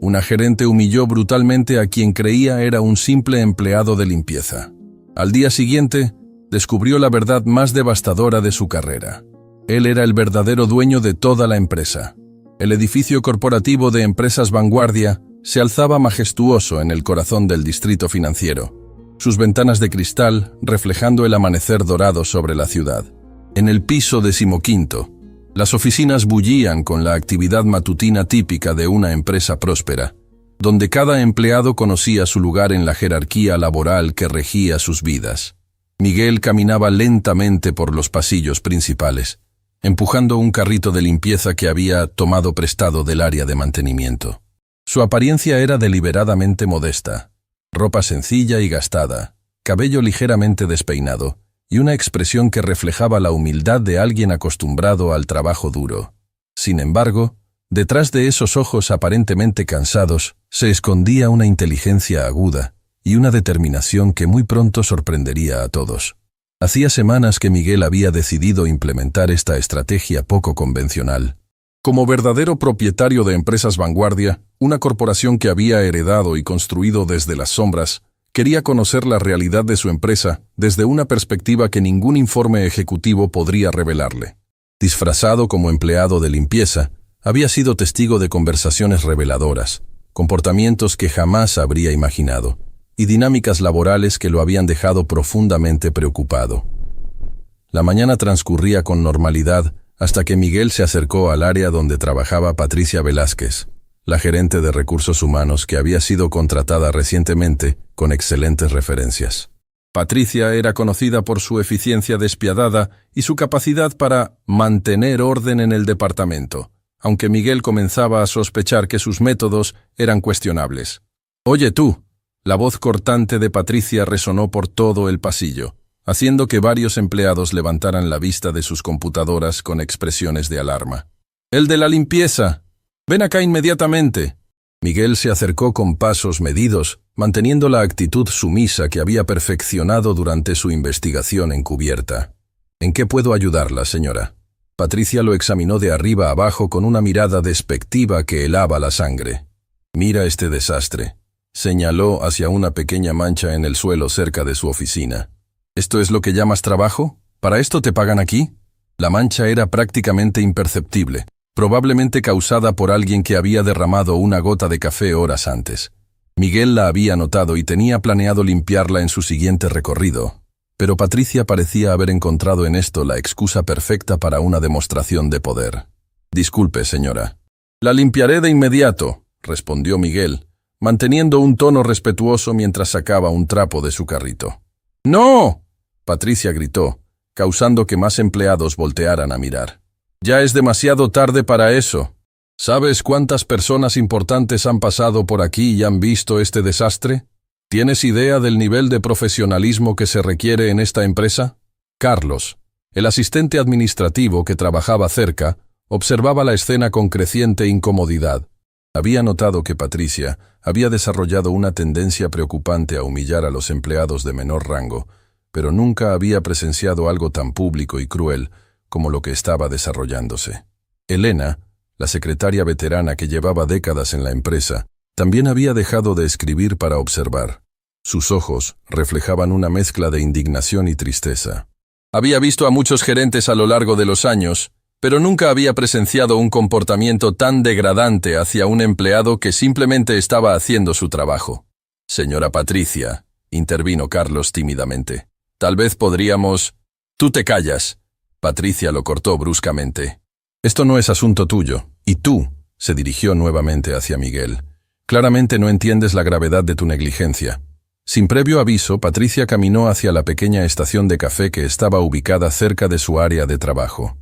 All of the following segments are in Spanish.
Una gerente humilló brutalmente a quien creía era un simple empleado de limpieza. Al día siguiente, descubrió la verdad más devastadora de su carrera. Él era el verdadero dueño de toda la empresa. El edificio corporativo de Empresas Vanguardia se alzaba majestuoso en el corazón del distrito financiero, sus ventanas de cristal reflejando el amanecer dorado sobre la ciudad. En el piso 15º, las oficinas bullían con la actividad matutina típica de una empresa próspera, donde cada empleado conocía su lugar en la jerarquía laboral que regía sus vidas. Miguel caminaba lentamente por los pasillos principales, empujando un carrito de limpieza que había tomado prestado del área de mantenimiento. Su apariencia era deliberadamente modesta, ropa sencilla y gastada, cabello ligeramente despeinado, y una expresión que reflejaba la humildad de alguien acostumbrado al trabajo duro. Sin embargo, detrás de esos ojos aparentemente cansados, se escondía una inteligencia aguda y una determinación que muy pronto sorprendería a todos. Hacía semanas que Miguel había decidido implementar esta estrategia poco convencional. Como verdadero propietario de Empresas Vanguardia, una corporación que había heredado y construido desde las sombras, quería conocer la realidad de su empresa desde una perspectiva que ningún informe ejecutivo podría revelarle. Disfrazado como empleado de limpieza, había sido testigo de conversaciones reveladoras, comportamientos que jamás habría imaginado, y dinámicas laborales que lo habían dejado profundamente preocupado. La mañana transcurría con normalidad hasta que Miguel se acercó al área donde trabajaba Patricia Velázquez, la gerente de recursos humanos que había sido contratada recientemente con excelentes referencias. Patricia era conocida por su eficiencia despiadada y su capacidad para mantener orden en el departamento, aunque Miguel comenzaba a sospechar que sus métodos eran cuestionables. «Oye tú», la voz cortante de Patricia resonó por todo el pasillo, haciendo que varios empleados levantaran la vista de sus computadoras con expresiones de alarma. «¡El de la limpieza! ¡Ven acá inmediatamente!». Miguel se acercó con pasos medidos, manteniendo la actitud sumisa que había perfeccionado durante su investigación encubierta. «¿En qué puedo ayudarla, señora?». Patricia lo examinó de arriba a abajo con una mirada despectiva que helaba la sangre. «Mira este desastre», señaló hacia una pequeña mancha en el suelo cerca de su oficina. «¿Esto es lo que llamas trabajo? ¿Para esto te pagan aquí?». La mancha era prácticamente imperceptible, probablemente causada por alguien que había derramado una gota de café horas antes. Miguel la había notado y tenía planeado limpiarla en su siguiente recorrido, pero Patricia parecía haber encontrado en esto la excusa perfecta para una demostración de poder. «Disculpe, señora». «La limpiaré de inmediato», respondió Miguel, manteniendo un tono respetuoso mientras sacaba un trapo de su carrito. «¡No!», Patricia gritó, causando que más empleados voltearan a mirar. «Ya es demasiado tarde para eso. ¿Sabes cuántas personas importantes han pasado por aquí y han visto este desastre? ¿Tienes idea del nivel de profesionalismo que se requiere en esta empresa?». Carlos, el asistente administrativo que trabajaba cerca, observaba la escena con creciente incomodidad. Había notado que Patricia había desarrollado una tendencia preocupante a humillar a los empleados de menor rango, pero nunca había presenciado algo tan público y cruel como lo que estaba desarrollándose. Elena, la secretaria veterana que llevaba décadas en la empresa, también había dejado de escribir para observar. Sus ojos reflejaban una mezcla de indignación y tristeza. Había visto a muchos gerentes a lo largo de los años, pero nunca había presenciado un comportamiento tan degradante hacia un empleado que simplemente estaba haciendo su trabajo. «Señora Patricia», intervino Carlos tímidamente, «tal vez podríamos...». «Tú te callas», Patricia lo cortó bruscamente. «Esto no es asunto tuyo, y tú», se dirigió nuevamente hacia Miguel. «Claramente no entiendes la gravedad de tu negligencia». Sin previo aviso, Patricia caminó hacia la pequeña estación de café que estaba ubicada cerca de su área de trabajo.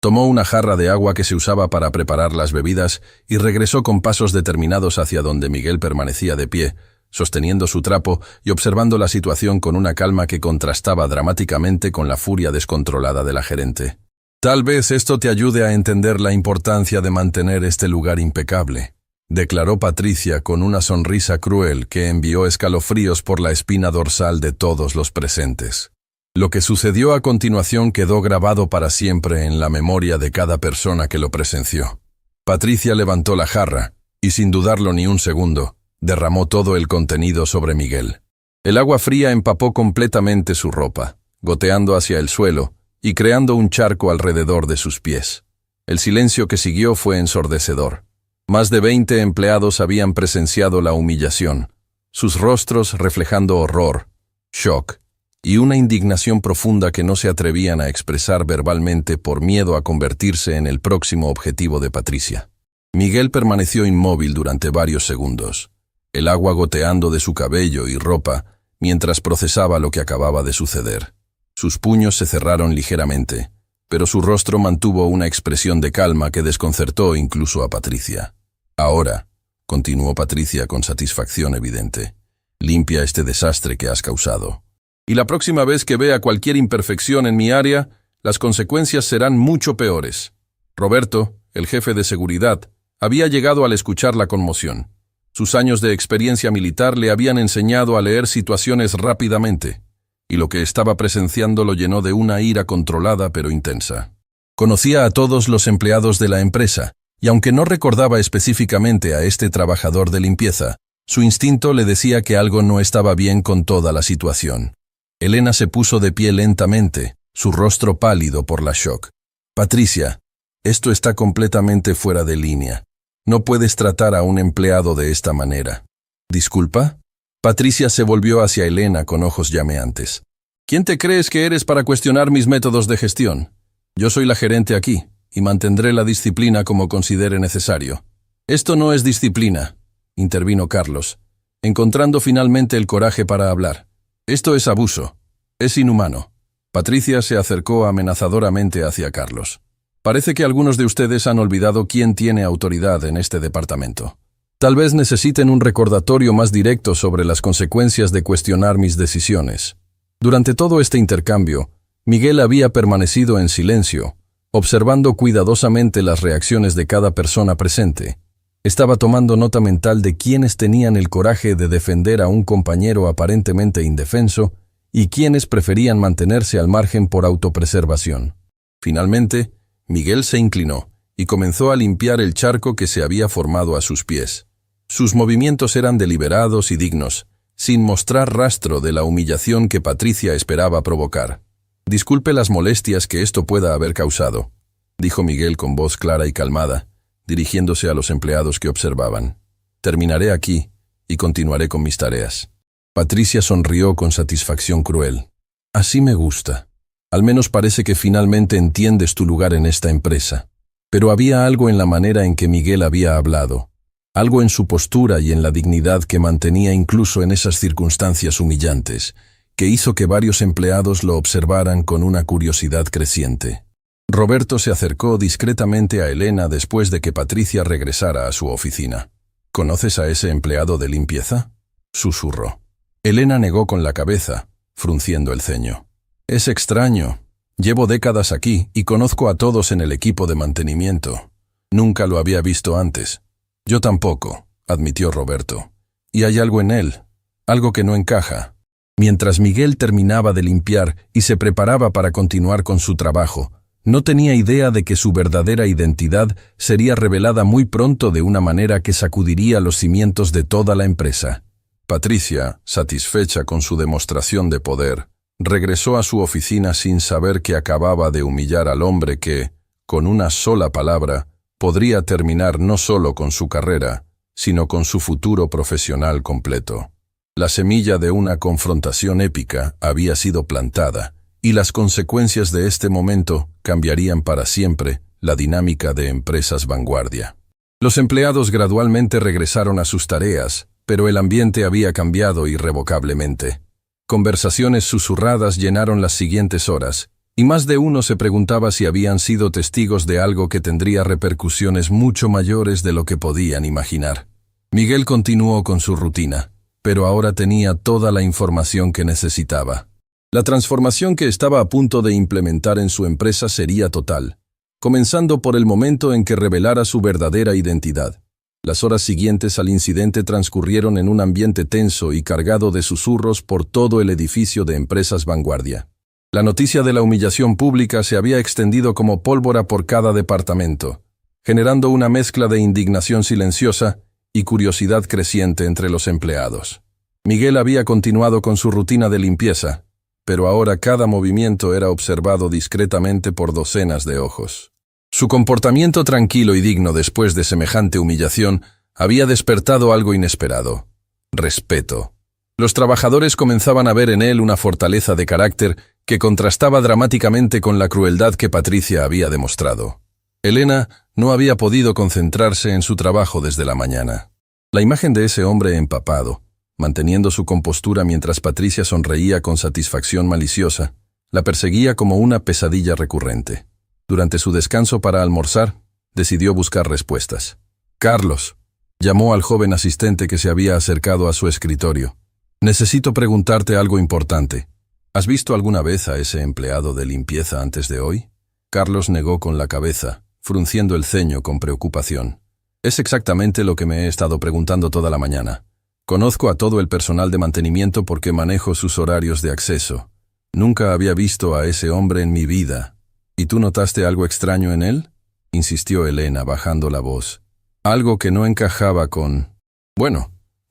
Tomó una jarra de agua que se usaba para preparar las bebidas y regresó con pasos determinados hacia donde Miguel permanecía de pie, sosteniendo su trapo y observando la situación con una calma que contrastaba dramáticamente con la furia descontrolada de la gerente. «Tal vez esto te ayude a entender la importancia de mantener este lugar impecable», declaró Patricia con una sonrisa cruel que envió escalofríos por la espina dorsal de todos los presentes. Lo que sucedió a continuación quedó grabado para siempre en la memoria de cada persona que lo presenció. Patricia levantó la jarra, y sin dudarlo ni un segundo, derramó todo el contenido sobre Miguel. El agua fría empapó completamente su ropa, goteando hacia el suelo y creando un charco alrededor de sus pies. El silencio que siguió fue ensordecedor. Más de 20 empleados habían presenciado la humillación, sus rostros reflejando horror, shock y una indignación profunda que no se atrevían a expresar verbalmente por miedo a convertirse en el próximo objetivo de Patricia. Miguel permaneció inmóvil durante varios segundos, el agua goteando de su cabello y ropa mientras procesaba lo que acababa de suceder. Sus puños se cerraron ligeramente, pero su rostro mantuvo una expresión de calma que desconcertó incluso a Patricia. Ahora, continuó Patricia con satisfacción evidente, limpia este desastre que has causado. Y la próxima vez que vea cualquier imperfección en mi área, las consecuencias serán mucho peores. Roberto, el jefe de seguridad, había llegado al escuchar la conmoción. Sus años de experiencia militar le habían enseñado a leer situaciones rápidamente, y lo que estaba presenciando lo llenó de una ira controlada pero intensa. Conocía a todos los empleados de la empresa, y aunque no recordaba específicamente a este trabajador de limpieza, su instinto le decía que algo no estaba bien con toda la situación. Elena se puso de pie lentamente, su rostro pálido por la shock. Patricia, esto está completamente fuera de línea. No puedes tratar a un empleado de esta manera. ¿Disculpa? Patricia se volvió hacia Elena con ojos llameantes. ¿Quién te crees que eres para cuestionar mis métodos de gestión? Yo soy la gerente aquí, y mantendré la disciplina como considere necesario. Esto no es disciplina, intervino Carlos, encontrando finalmente el coraje para hablar. Esto es abuso. Es inhumano. Patricia se acercó amenazadoramente hacia Carlos. Parece que algunos de ustedes han olvidado quién tiene autoridad en este departamento. Tal vez necesiten un recordatorio más directo sobre las consecuencias de cuestionar mis decisiones. Durante todo este intercambio, Miguel había permanecido en silencio, observando cuidadosamente las reacciones de cada persona presente. Estaba tomando nota mental de quiénes tenían el coraje de defender a un compañero aparentemente indefenso y quiénes preferían mantenerse al margen por autopreservación. Finalmente, Miguel se inclinó y comenzó a limpiar el charco que se había formado a sus pies. Sus movimientos eran deliberados y dignos, sin mostrar rastro de la humillación que Patricia esperaba provocar. «Disculpe las molestias que esto pueda haber causado», dijo Miguel con voz clara y calmada, dirigiéndose a los empleados que observaban. «Terminaré aquí y continuaré con mis tareas». Patricia sonrió con satisfacción cruel. «Así me gusta. Al menos parece que finalmente entiendes tu lugar en esta empresa». Pero había algo en la manera en que Miguel había hablado, algo en su postura y en la dignidad que mantenía incluso en esas circunstancias humillantes, que hizo que varios empleados lo observaran con una curiosidad creciente. Roberto se acercó discretamente a Elena después de que Patricia regresara a su oficina. «¿Conoces a ese empleado de limpieza?», susurró. Elena negó con la cabeza, frunciendo el ceño. «Es extraño. Llevo décadas aquí y conozco a todos en el equipo de mantenimiento. Nunca lo había visto antes». «Yo tampoco», admitió Roberto. «Y hay algo en él, algo que no encaja». Mientras Miguel terminaba de limpiar y se preparaba para continuar con su trabajo, no tenía idea de que su verdadera identidad sería revelada muy pronto de una manera que sacudiría los cimientos de toda la empresa. Patricia, satisfecha con su demostración de poder, regresó a su oficina sin saber que acababa de humillar al hombre que, con una sola palabra, podría terminar no solo con su carrera, sino con su futuro profesional completo. La semilla de una confrontación épica había sido plantada, y las consecuencias de este momento cambiarían para siempre la dinámica de Empresas Vanguardia. Los empleados gradualmente regresaron a sus tareas, pero el ambiente había cambiado irrevocablemente. Conversaciones susurradas llenaron las siguientes horas, y más de uno se preguntaba si habían sido testigos de algo que tendría repercusiones mucho mayores de lo que podían imaginar. Miguel continuó con su rutina, pero ahora tenía toda la información que necesitaba. La transformación que estaba a punto de implementar en su empresa sería total, comenzando por el momento en que revelara su verdadera identidad. Las horas siguientes al incidente transcurrieron en un ambiente tenso y cargado de susurros por todo el edificio de Empresas Vanguardia. La noticia de la humillación pública se había extendido como pólvora por cada departamento, generando una mezcla de indignación silenciosa y curiosidad creciente entre los empleados. Miguel había continuado con su rutina de limpieza, pero ahora cada movimiento era observado discretamente por docenas de ojos. Su comportamiento tranquilo y digno después de semejante humillación había despertado algo inesperado: respeto. Los trabajadores comenzaban a ver en él una fortaleza de carácter que contrastaba dramáticamente con la crueldad que Patricia había demostrado. Elena no había podido concentrarse en su trabajo desde la mañana. La imagen de ese hombre empapado, manteniendo su compostura mientras Patricia sonreía con satisfacción maliciosa, la perseguía como una pesadilla recurrente. Durante su descanso para almorzar, decidió buscar respuestas. «Carlos», llamó al joven asistente que se había acercado a su escritorio. «Necesito preguntarte algo importante. ¿Has visto alguna vez a ese empleado de limpieza antes de hoy?» Carlos negó con la cabeza, frunciendo el ceño con preocupación. «Es exactamente lo que me he estado preguntando toda la mañana. Conozco a todo el personal de mantenimiento porque manejo sus horarios de acceso. Nunca había visto a ese hombre en mi vida». «¿Y tú notaste algo extraño en él?», insistió Elena bajando la voz. «Algo que no encajaba con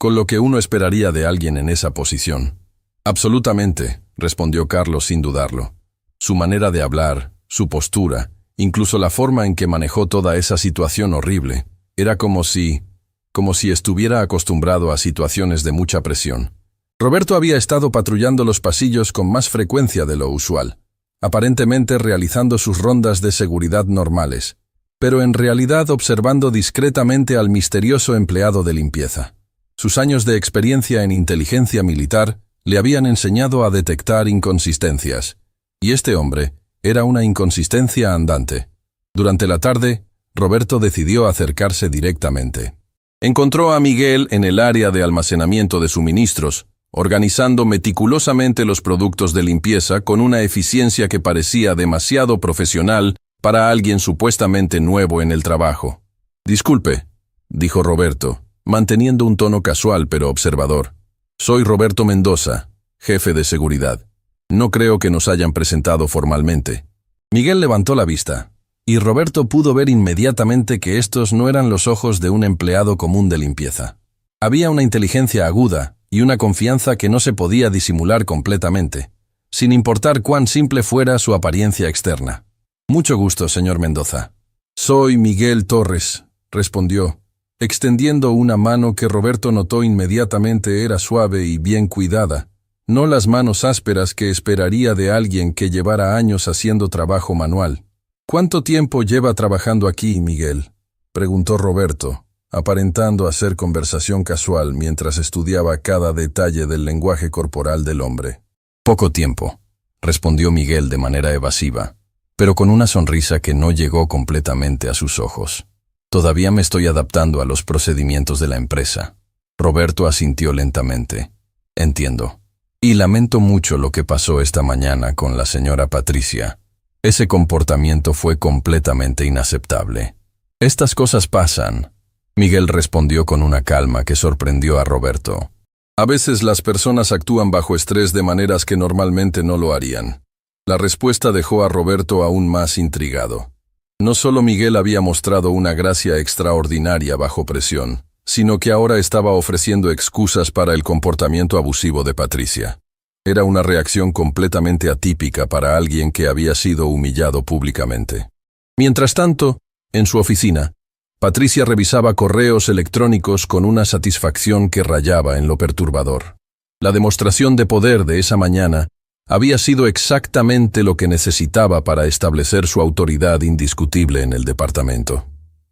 lo que uno esperaría de alguien en esa posición». «Absolutamente», respondió Carlos sin dudarlo. Su manera de hablar, su postura, incluso la forma en que manejó toda esa situación horrible, era como si estuviera acostumbrado a situaciones de mucha presión. Roberto había estado patrullando los pasillos con más frecuencia de lo usual, aparentemente realizando sus rondas de seguridad normales, pero en realidad observando discretamente al misterioso empleado de limpieza. Sus años de experiencia en inteligencia militar le habían enseñado a detectar inconsistencias, y este hombre era una inconsistencia andante. Durante la tarde, Roberto decidió acercarse directamente. Encontró a Miguel en el área de almacenamiento de suministros, organizando meticulosamente los productos de limpieza con una eficiencia que parecía demasiado profesional para alguien supuestamente nuevo en el trabajo. «Disculpe», dijo Roberto, manteniendo un tono casual pero observador. «Soy Roberto Mendoza, jefe de seguridad. No creo que nos hayan presentado formalmente». Miguel levantó la vista, y Roberto pudo ver inmediatamente que estos no eran los ojos de un empleado común de limpieza. Había una inteligencia aguda y una confianza que no se podía disimular completamente, sin importar cuán simple fuera su apariencia externa. «Mucho gusto, señor Mendoza». «Soy Miguel Torres», respondió, extendiendo una mano que Roberto notó inmediatamente era suave y bien cuidada, no las manos ásperas que esperaría de alguien que llevara años haciendo trabajo manual. «¿Cuánto tiempo lleva trabajando aquí, Miguel?», preguntó Roberto, aparentando hacer conversación casual mientras estudiaba cada detalle del lenguaje corporal del hombre. «Poco tiempo», respondió Miguel de manera evasiva, pero con una sonrisa que no llegó completamente a sus ojos. «Todavía me estoy adaptando a los procedimientos de la empresa». Roberto asintió lentamente. «Entiendo. Y lamento mucho lo que pasó esta mañana con la señora Patricia. Ese comportamiento fue completamente inaceptable». «Estas cosas pasan», Miguel respondió con una calma que sorprendió a Roberto. «A veces las personas actúan bajo estrés de maneras que normalmente no lo harían». La respuesta dejó a Roberto aún más intrigado. No solo Miguel había mostrado una gracia extraordinaria bajo presión, sino que ahora estaba ofreciendo excusas para el comportamiento abusivo de Patricia. Era una reacción completamente atípica para alguien que había sido humillado públicamente. Mientras tanto, en su oficina, Patricia revisaba correos electrónicos con una satisfacción que rayaba en lo perturbador. La demostración de poder de esa mañana había sido exactamente lo que necesitaba para establecer su autoridad indiscutible en el departamento.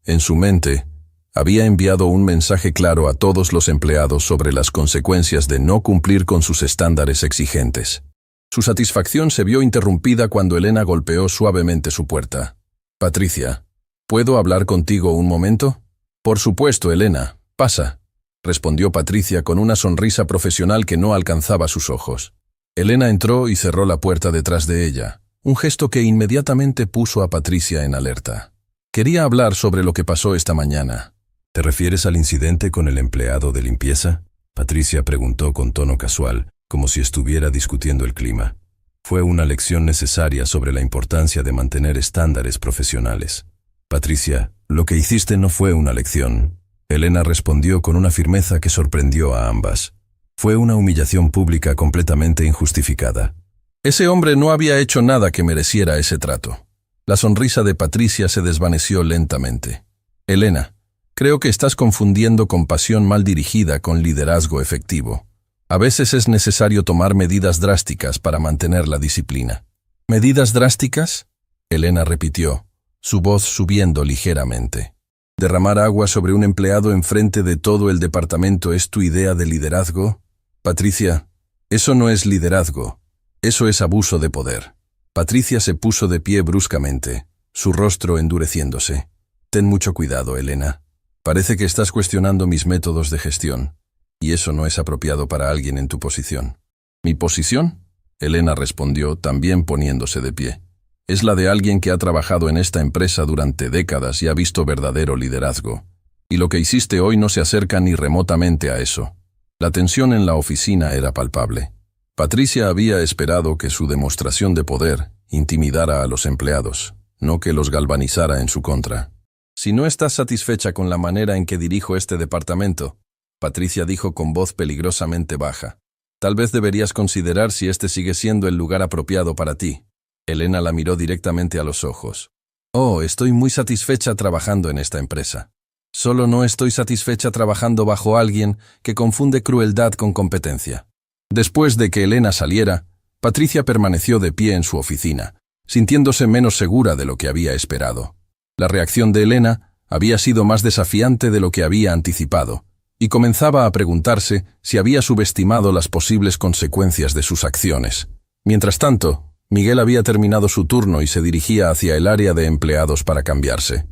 En su mente, había enviado un mensaje claro a todos los empleados sobre las consecuencias de no cumplir con sus estándares exigentes. Su satisfacción se vio interrumpida cuando Elena golpeó suavemente su puerta. «Patricia, ¿puedo hablar contigo un momento?» «Por supuesto, Elena, pasa», respondió Patricia con una sonrisa profesional que no alcanzaba sus ojos. Elena entró y cerró la puerta detrás de ella, un gesto que inmediatamente puso a Patricia en alerta. Quería hablar sobre lo que pasó esta mañana. ¿Te refieres al incidente con el empleado de limpieza?, Patricia preguntó con tono casual, como si estuviera discutiendo el clima. Fue una lección necesaria sobre la importancia de mantener estándares profesionales. Patricia, lo que hiciste no fue una lección. Elena respondió con una firmeza que sorprendió a ambas. Fue una humillación pública completamente injustificada. Ese hombre no había hecho nada que mereciera ese trato. La sonrisa de Patricia se desvaneció lentamente. Elena, creo que estás confundiendo compasión mal dirigida con liderazgo efectivo. A veces es necesario tomar medidas drásticas para mantener la disciplina. ¿Medidas drásticas?, Elena repitió, su voz subiendo ligeramente. ¿Derramar agua sobre un empleado enfrente de todo el departamento es tu idea de liderazgo? Patricia, eso no es liderazgo. Eso es abuso de poder. Patricia se puso de pie bruscamente, su rostro endureciéndose. Ten mucho cuidado, Elena. Parece que estás cuestionando mis métodos de gestión, y eso no es apropiado para alguien en tu posición. ¿Mi posición?, Elena respondió, también poniéndose de pie. Es la de alguien que ha trabajado en esta empresa durante décadas y ha visto verdadero liderazgo. Y lo que hiciste hoy no se acerca ni remotamente a eso. La tensión en la oficina era palpable. Patricia había esperado que su demostración de poder intimidara a los empleados, no que los galvanizara en su contra. Si no estás satisfecha con la manera en que dirijo este departamento, Patricia dijo con voz peligrosamente baja, tal vez deberías considerar si este sigue siendo el lugar apropiado para ti. Elena la miró directamente a los ojos. Oh, estoy muy satisfecha trabajando en esta empresa. Solo no estoy satisfecha trabajando bajo alguien que confunde crueldad con competencia. Después de que Elena saliera, Patricia permaneció de pie en su oficina, sintiéndose menos segura de lo que había esperado. La reacción de Elena había sido más desafiante de lo que había anticipado, y comenzaba a preguntarse si había subestimado las posibles consecuencias de sus acciones. Mientras tanto, Miguel había terminado su turno y se dirigía hacia el área de empleados para cambiarse.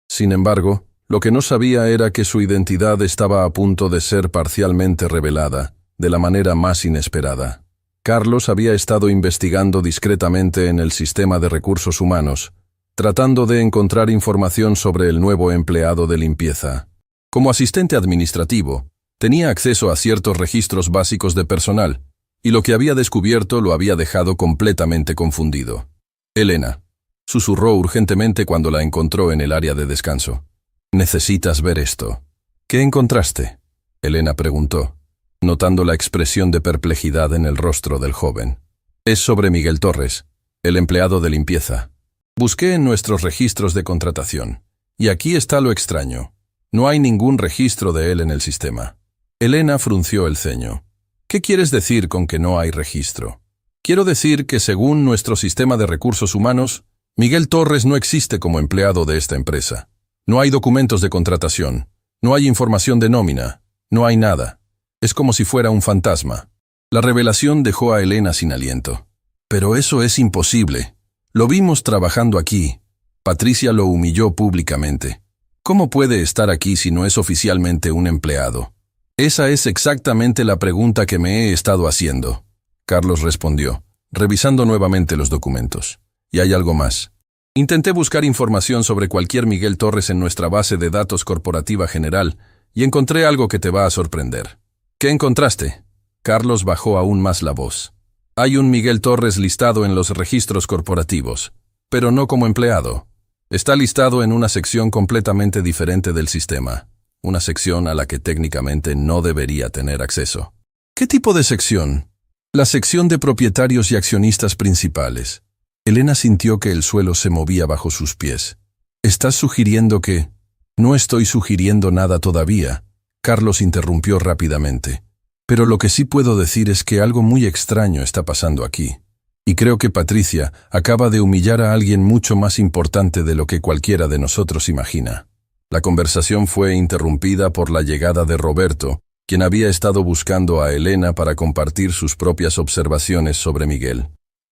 Sin embargo, lo que no sabía era que su identidad estaba a punto de ser parcialmente revelada, de la manera más inesperada. Carlos había estado investigando discretamente en el sistema de recursos humanos, tratando de encontrar información sobre el nuevo empleado de limpieza. Como asistente administrativo, tenía acceso a ciertos registros básicos de personal, y lo que había descubierto lo había dejado completamente confundido. Elena, susurró urgentemente cuando la encontró en el área de descanso. Necesitas ver esto. ¿Qué encontraste?, Elena preguntó, notando la expresión de perplejidad en el rostro del joven. Es sobre Miguel Torres, el empleado de limpieza. Busqué en nuestros registros de contratación, y aquí está lo extraño. No hay ningún registro de él en el sistema. Elena frunció el ceño. ¿Qué quieres decir con que no hay registro? Quiero decir que según nuestro sistema de recursos humanos, Miguel Torres no existe como empleado de esta empresa. No hay documentos de contratación, no hay información de nómina, no hay nada. Es como si fuera un fantasma. La revelación dejó a Elena sin aliento. Pero eso es imposible. Lo vimos trabajando aquí. Patricia lo humilló públicamente. ¿Cómo puede estar aquí si no es oficialmente un empleado? Esa es exactamente la pregunta que me he estado haciendo. Carlos respondió, revisando nuevamente los documentos. Y hay algo más. Intenté buscar información sobre cualquier Miguel Torres en nuestra base de datos corporativa general y encontré algo que te va a sorprender. ¿Qué encontraste? Carlos bajó aún más la voz. Hay un Miguel Torres listado en los registros corporativos, pero no como empleado. Está listado en una sección completamente diferente del sistema, una sección a la que técnicamente no debería tener acceso. ¿Qué tipo de sección? La sección de propietarios y accionistas principales. Elena sintió que el suelo se movía bajo sus pies. ¿Estás sugiriendo que...? No estoy sugiriendo nada todavía. Carlos interrumpió rápidamente. Pero lo que sí puedo decir es que algo muy extraño está pasando aquí. Y creo que Patricia acaba de humillar a alguien mucho más importante de lo que cualquiera de nosotros imagina. La conversación fue interrumpida por la llegada de Roberto, quien había estado buscando a Elena para compartir sus propias observaciones sobre Miguel.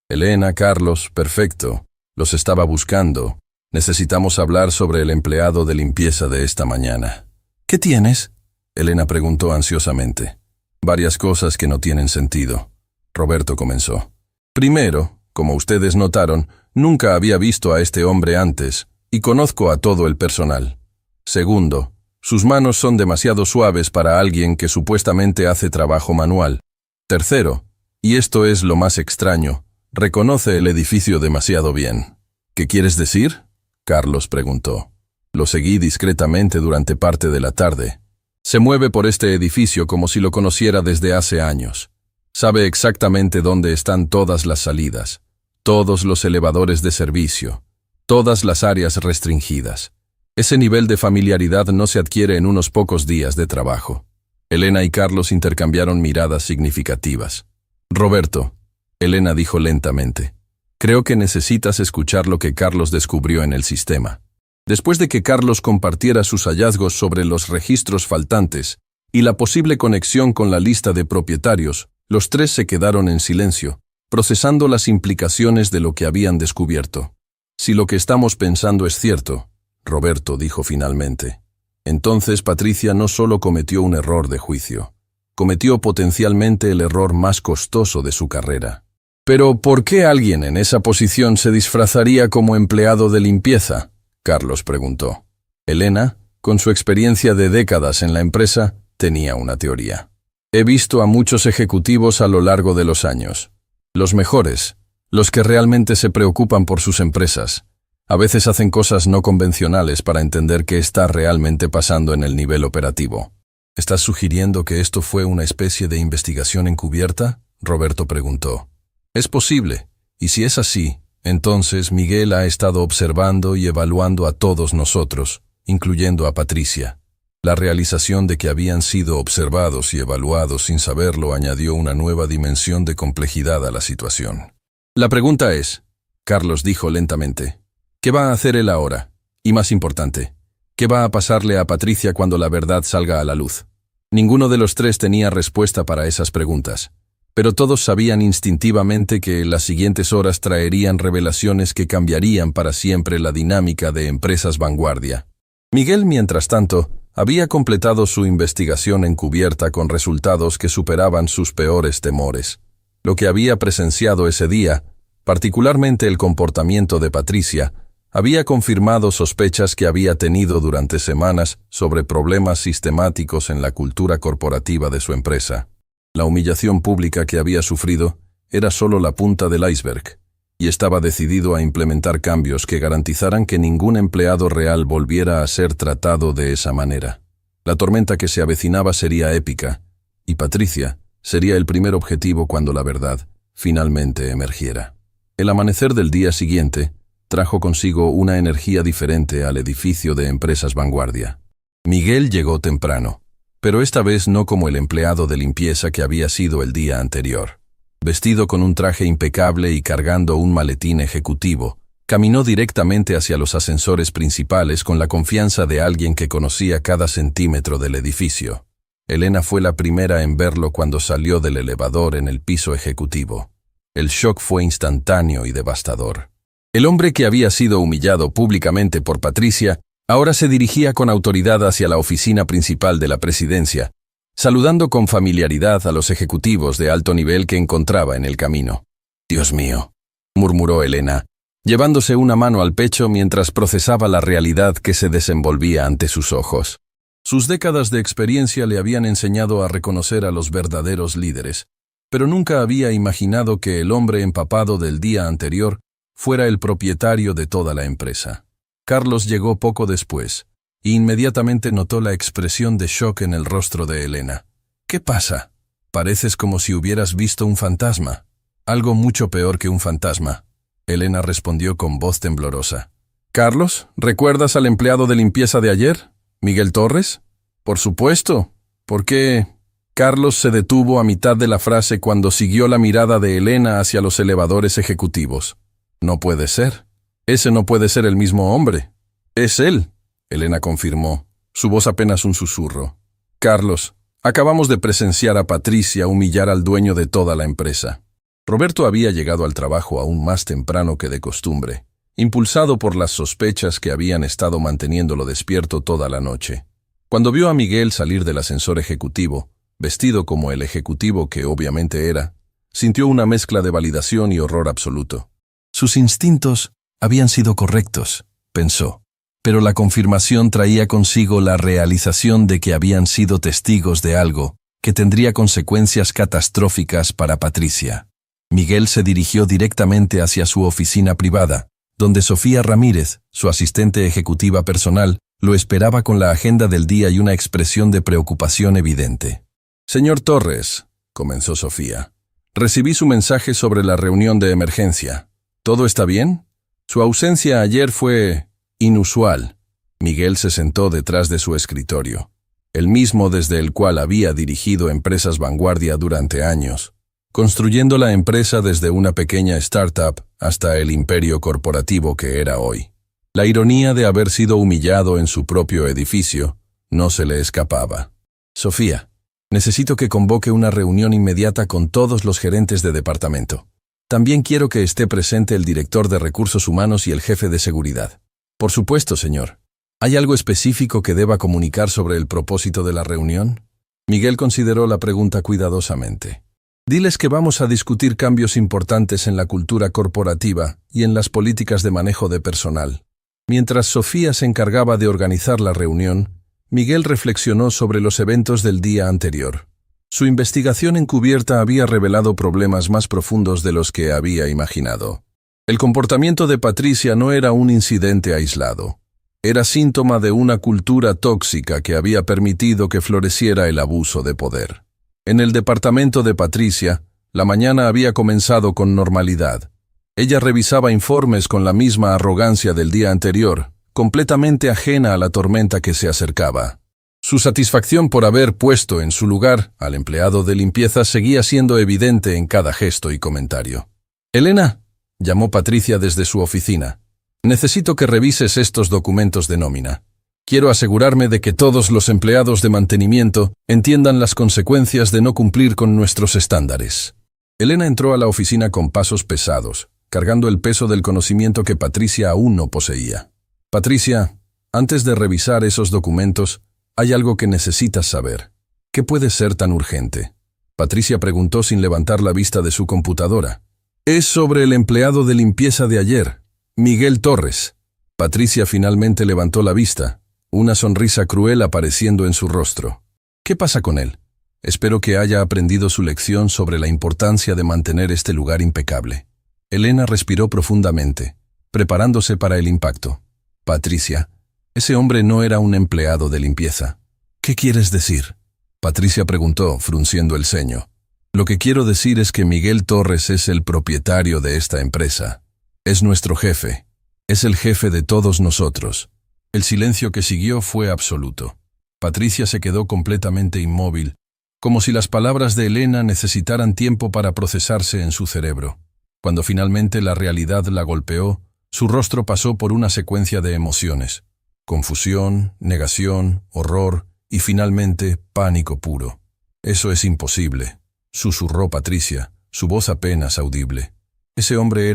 Elena, Carlos, perfecto. Los estaba buscando. Necesitamos hablar sobre el empleado de limpieza de esta mañana. ¿Qué tienes?, Elena preguntó ansiosamente. Varias cosas que no tienen sentido. Roberto comenzó. Primero, como ustedes notaron, nunca había visto a este hombre antes, y conozco a todo el personal. Segundo, sus manos son demasiado suaves para alguien que supuestamente hace trabajo manual. Tercero, y esto es lo más extraño, reconoce el edificio demasiado bien. ¿Qué quieres decir?, Carlos preguntó. Lo seguí discretamente durante parte de la tarde. Se mueve por este edificio como si lo conociera desde hace años. Sabe exactamente dónde están todas las salidas, todos los elevadores de servicio, todas las áreas restringidas. Ese nivel de familiaridad no se adquiere en unos pocos días de trabajo. Elena y Carlos intercambiaron miradas significativas. Roberto, Elena dijo lentamente, creo que necesitas escuchar lo que Carlos descubrió en el sistema. Después de que Carlos compartiera sus hallazgos sobre los registros faltantes y la posible conexión con la lista de propietarios, los tres se quedaron en silencio, procesando las implicaciones de lo que habían descubierto. Si lo que estamos pensando es cierto, Roberto dijo finalmente, entonces Patricia no solo cometió un error de juicio, cometió potencialmente el error más costoso de su carrera. Pero, ¿por qué alguien en esa posición se disfrazaría como empleado de limpieza? Carlos preguntó. Elena, con su experiencia de décadas en la empresa, tenía una teoría. He visto a muchos ejecutivos a lo largo de los años. Los mejores, los que realmente se preocupan por sus empresas, a veces hacen cosas no convencionales para entender qué está realmente pasando en el nivel operativo. ¿Estás sugiriendo que esto fue una especie de investigación encubierta? Roberto preguntó. Es posible, y si es así, entonces Miguel ha estado observando y evaluando a todos nosotros, incluyendo a Patricia. La realización de que habían sido observados y evaluados sin saberlo añadió una nueva dimensión de complejidad a la situación. La pregunta es, Carlos dijo lentamente, ¿qué va a hacer él ahora? Y más importante, ¿qué va a pasarle a Patricia cuando la verdad salga a la luz? Ninguno de los tres tenía respuesta para esas preguntas, pero todos sabían instintivamente que las siguientes horas traerían revelaciones que cambiarían para siempre la dinámica de Empresas Vanguardia. Miguel, mientras tanto, había completado su investigación encubierta con resultados que superaban sus peores temores. Lo que había presenciado ese día, particularmente el comportamiento de Patricia, había confirmado sospechas que había tenido durante semanas sobre problemas sistemáticos en la cultura corporativa de su empresa. La humillación pública que había sufrido era solo la punta del iceberg, y estaba decidido a implementar cambios que garantizaran que ningún empleado real volviera a ser tratado de esa manera. La tormenta que se avecinaba sería épica, y Patricia sería el primer objetivo cuando la verdad finalmente emergiera. El amanecer del día siguiente trajo consigo una energía diferente al edificio de Empresas Vanguardia. Miguel llegó temprano, pero esta vez no como el empleado de limpieza que había sido el día anterior. Vestido con un traje impecable y cargando un maletín ejecutivo, caminó directamente hacia los ascensores principales con la confianza de alguien que conocía cada centímetro del edificio. Elena fue la primera en verlo cuando salió del elevador en el piso ejecutivo. El shock fue instantáneo y devastador. El hombre que había sido humillado públicamente por Patricia ahora se dirigía con autoridad hacia la oficina principal de la presidencia, saludando con familiaridad a los ejecutivos de alto nivel que encontraba en el camino. «Dios mío», murmuró Elena, llevándose una mano al pecho mientras procesaba la realidad que se desenvolvía ante sus ojos. Sus décadas de experiencia le habían enseñado a reconocer a los verdaderos líderes, pero nunca había imaginado que el hombre empapado del día anterior fuera el propietario de toda la empresa. Carlos llegó poco después, e inmediatamente notó la expresión de shock en el rostro de Elena. «¿Qué pasa? Pareces como si hubieras visto un fantasma». «Algo mucho peor que un fantasma», Elena respondió con voz temblorosa. «Carlos, ¿recuerdas al empleado de limpieza de ayer? ¿Miguel Torres?» «Por supuesto. ¿Por qué?» Carlos se detuvo a mitad de la frase cuando siguió la mirada de Elena hacia los elevadores ejecutivos. «No puede ser. Ese no puede ser el mismo hombre». «Es él», Elena confirmó, su voz apenas un susurro. «Carlos, acabamos de presenciar a Patricia humillar al dueño de toda la empresa». Roberto había llegado al trabajo aún más temprano que de costumbre, impulsado por las sospechas que habían estado manteniéndolo despierto toda la noche. Cuando vio a Miguel salir del ascensor ejecutivo, vestido como el ejecutivo que obviamente era, sintió una mezcla de validación y horror absoluto. Sus instintos habían sido correctos, pensó, pero la confirmación traía consigo la realización de que habían sido testigos de algo que tendría consecuencias catastróficas para Patricia. Miguel se dirigió directamente hacia su oficina privada, donde Sofía Ramírez, su asistente ejecutiva personal, lo esperaba con la agenda del día y una expresión de preocupación evidente. «Señor Torres», comenzó Sofía, «recibí su mensaje sobre la reunión de emergencia. ¿Todo está bien? Su ausencia ayer fue inusual». Miguel se sentó detrás de su escritorio, el mismo desde el cual había dirigido Empresas Vanguardia durante años, construyendo la empresa desde una pequeña startup hasta el imperio corporativo que era hoy. La ironía de haber sido humillado en su propio edificio no se le escapaba. «Sofía, necesito que convoque una reunión inmediata con todos los gerentes de departamento. También quiero que esté presente el director de recursos humanos y el jefe de seguridad». «Por supuesto, señor. ¿Hay algo específico que deba comunicar sobre el propósito de la reunión?». Miguel consideró la pregunta cuidadosamente. «Diles que vamos a discutir cambios importantes en la cultura corporativa y en las políticas de manejo de personal». Mientras Sofía se encargaba de organizar la reunión, Miguel reflexionó sobre los eventos del día anterior. Su investigación encubierta había revelado problemas más profundos de los que había imaginado. El comportamiento de Patricia no era un incidente aislado. Era síntoma de una cultura tóxica que había permitido que floreciera el abuso de poder. En el departamento de Patricia, la mañana había comenzado con normalidad. Ella revisaba informes con la misma arrogancia del día anterior, completamente ajena a la tormenta que se acercaba. Su satisfacción por haber puesto en su lugar al empleado de limpieza seguía siendo evidente en cada gesto y comentario. «Elena», llamó Patricia desde su oficina, «necesito que revises estos documentos de nómina. Quiero asegurarme de que todos los empleados de mantenimiento entiendan las consecuencias de no cumplir con nuestros estándares». Elena entró a la oficina con pasos pesados, cargando el peso del conocimiento que Patricia aún no poseía. «Patricia, antes de revisar esos documentos, hay algo que necesitas saber. ¿Qué puede ser tan urgente?». Patricia preguntó sin levantar la vista de su computadora. «Es sobre el empleado de limpieza de ayer, Miguel Torres». Patricia finalmente levantó la vista, una sonrisa cruel apareciendo en su rostro. «¿Qué pasa con él? Espero que haya aprendido su lección sobre la importancia de mantener este lugar impecable». Elena respiró profundamente, preparándose para el impacto. «Patricia, ese hombre no era un empleado de limpieza». «¿Qué quieres decir?», Patricia preguntó, frunciendo el ceño. «Lo que quiero decir es que Miguel Torres es el propietario de esta empresa. Es nuestro jefe. Es el jefe de todos nosotros». El silencio que siguió fue absoluto. Patricia se quedó completamente inmóvil, como si las palabras de Elena necesitaran tiempo para procesarse en su cerebro. Cuando finalmente la realidad la golpeó, su rostro pasó por una secuencia de emociones. Confusión, negación, horror y finalmente pánico puro. «Eso es imposible», susurró Patricia, su voz apenas audible. «Ese hombre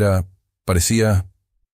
parecía...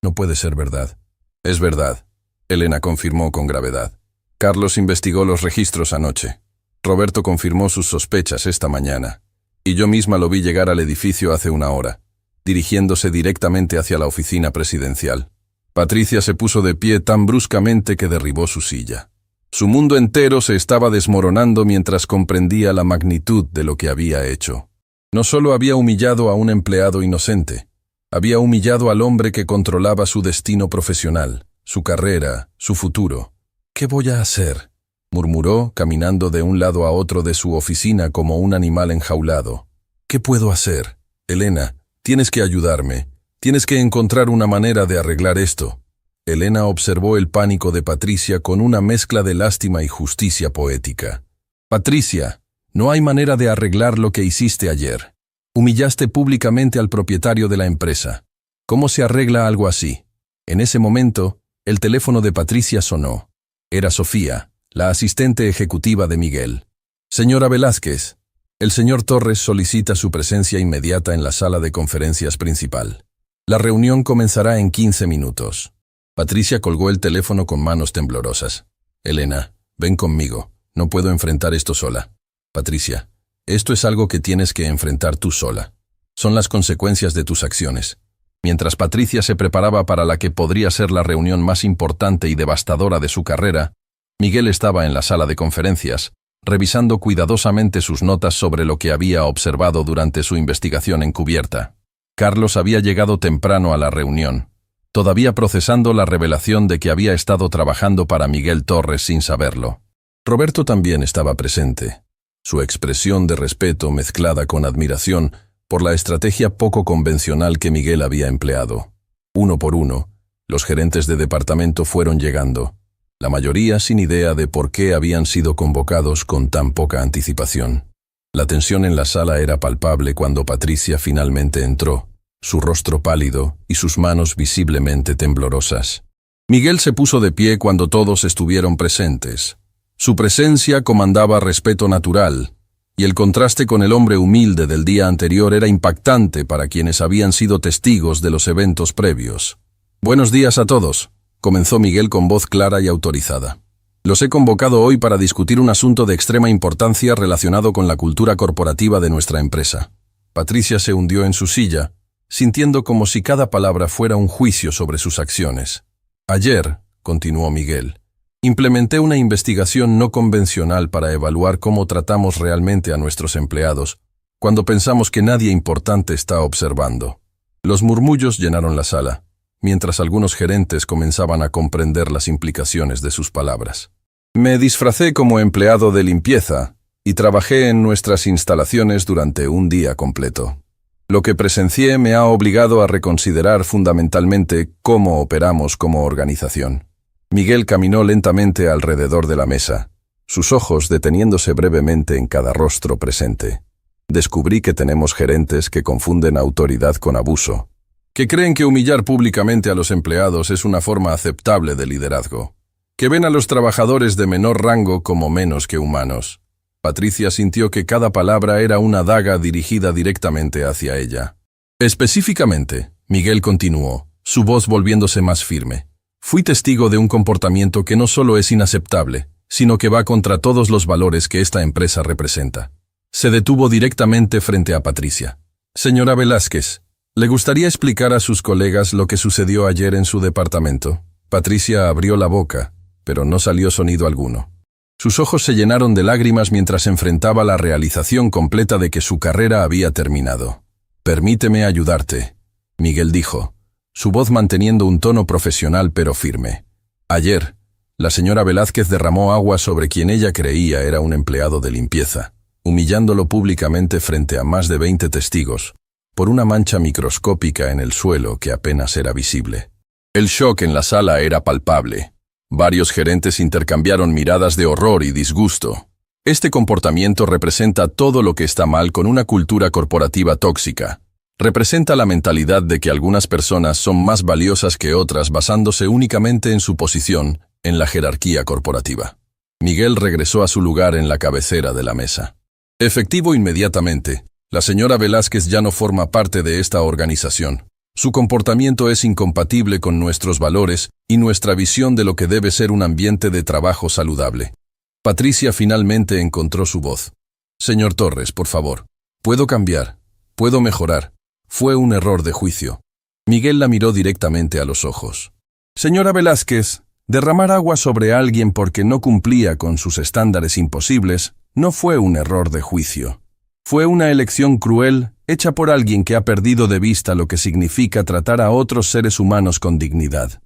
no puede ser verdad». «Es verdad», Elena confirmó con gravedad. «Carlos investigó los registros anoche. Roberto confirmó sus sospechas esta mañana. Y yo misma lo vi llegar al edificio hace una hora, dirigiéndose directamente hacia la oficina presidencial». Patricia se puso de pie tan bruscamente que derribó su silla. Su mundo entero se estaba desmoronando mientras comprendía la magnitud de lo que había hecho. No solo había humillado a un empleado inocente, había humillado al hombre que controlaba su destino profesional, su carrera, su futuro. «¿Qué voy a hacer?», murmuró, caminando de un lado a otro de su oficina como un animal enjaulado. «¿Qué puedo hacer? Elena, tienes que ayudarme. Tienes que encontrar una manera de arreglar esto». Elena observó el pánico de Patricia con una mezcla de lástima y justicia poética. «Patricia, no hay manera de arreglar lo que hiciste ayer. Humillaste públicamente al propietario de la empresa. ¿Cómo se arregla algo así?». En ese momento, el teléfono de Patricia sonó. Era Sofía, la asistente ejecutiva de Miguel. «Señora Velázquez, el señor Torres solicita su presencia inmediata en la sala de conferencias principal. La reunión comenzará en 15 minutos». Patricia colgó el teléfono con manos temblorosas. «Elena, ven conmigo. No puedo enfrentar esto sola». «Patricia, esto es algo que tienes que enfrentar tú sola. Son las consecuencias de tus acciones». Mientras Patricia se preparaba para la que podría ser la reunión más importante y devastadora de su carrera, Miguel estaba en la sala de conferencias, revisando cuidadosamente sus notas sobre lo que había observado durante su investigación encubierta. Carlos había llegado temprano a la reunión. todavía procesando la revelación de que había estado trabajando para Miguel Torres sin saberlo. Roberto también estaba presente. Su expresión de respeto mezclada con admiración por la estrategia poco convencional que Miguel había empleado. Uno por uno, los gerentes de departamento fueron llegando, la mayoría sin idea de por qué habían sido convocados con tan poca anticipación. La tensión en la sala era palpable cuando Patricia finalmente entró, su rostro pálido y sus manos visiblemente temblorosas. Miguel se puso de pie cuando todos estuvieron presentes. Su presencia comandaba respeto natural, y el contraste con el hombre humilde del día anterior era impactante para quienes habían sido testigos de los eventos previos. «Buenos días a todos», comenzó Miguel con voz clara y autorizada. «Los he convocado hoy para discutir un asunto de extrema importancia relacionado con la cultura corporativa de nuestra empresa». Patricia se hundió en su silla, sintiendo como si cada palabra fuera un juicio sobre sus acciones. «Ayer», continuó Miguel, «implementé una investigación no convencional para evaluar cómo tratamos realmente a nuestros empleados, cuando pensamos que nadie importante está observando». Los murmullos llenaron la sala, mientras algunos gerentes comenzaban a comprender las implicaciones de sus palabras. «Me disfracé como empleado de limpieza y trabajé en nuestras instalaciones durante un día completo. Lo que presencié me ha obligado a reconsiderar fundamentalmente cómo operamos como organización». Miguel caminó lentamente alrededor de la mesa, sus ojos deteniéndose brevemente en cada rostro presente. «Descubrí que tenemos gerentes que confunden autoridad con abuso, que creen que humillar públicamente a los empleados es una forma aceptable de liderazgo, que ven a los trabajadores de menor rango como menos que humanos». Patricia sintió que cada palabra era una daga dirigida directamente hacia ella. «Específicamente», Miguel continuó, su voz volviéndose más firme, «fui testigo de un comportamiento que no solo es inaceptable, sino que va contra todos los valores que esta empresa representa». Se detuvo directamente frente a Patricia. «Señora Velázquez, ¿le gustaría explicar a sus colegas lo que sucedió ayer en su departamento?» Patricia abrió la boca, pero no salió sonido alguno. Sus ojos se llenaron de lágrimas mientras enfrentaba la realización completa de que su carrera había terminado. «Permíteme ayudarte», Miguel dijo, su voz manteniendo un tono profesional pero firme. «Ayer, la señora Velázquez derramó agua sobre quien ella creía era un empleado de limpieza, humillándolo públicamente frente a más de 20 testigos, por una mancha microscópica en el suelo que apenas era visible. El shock en la sala era palpable. Varios gerentes intercambiaron miradas de horror y disgusto. Este comportamiento representa todo lo que está mal con una cultura corporativa tóxica. Representa la mentalidad de que algunas personas son más valiosas que otras basándose únicamente en su posición en la jerarquía corporativa. Miguel regresó a su lugar en la cabecera de la mesa. Efectivo inmediatamente, la señora Velázquez ya no forma parte de esta organización. Su comportamiento es incompatible con nuestros valores y nuestra visión de lo que debe ser un ambiente de trabajo saludable. Patricia finalmente encontró su voz. «Señor Torres, por favor. Puedo cambiar. Puedo mejorar. Fue un error de juicio». Miguel la miró directamente a los ojos. «Señora Velázquez, derramar agua sobre alguien porque no cumplía con sus estándares imposibles no fue un error de juicio. Fue una elección cruel hecha por alguien que ha perdido de vista lo que significa tratar a otros seres humanos con dignidad».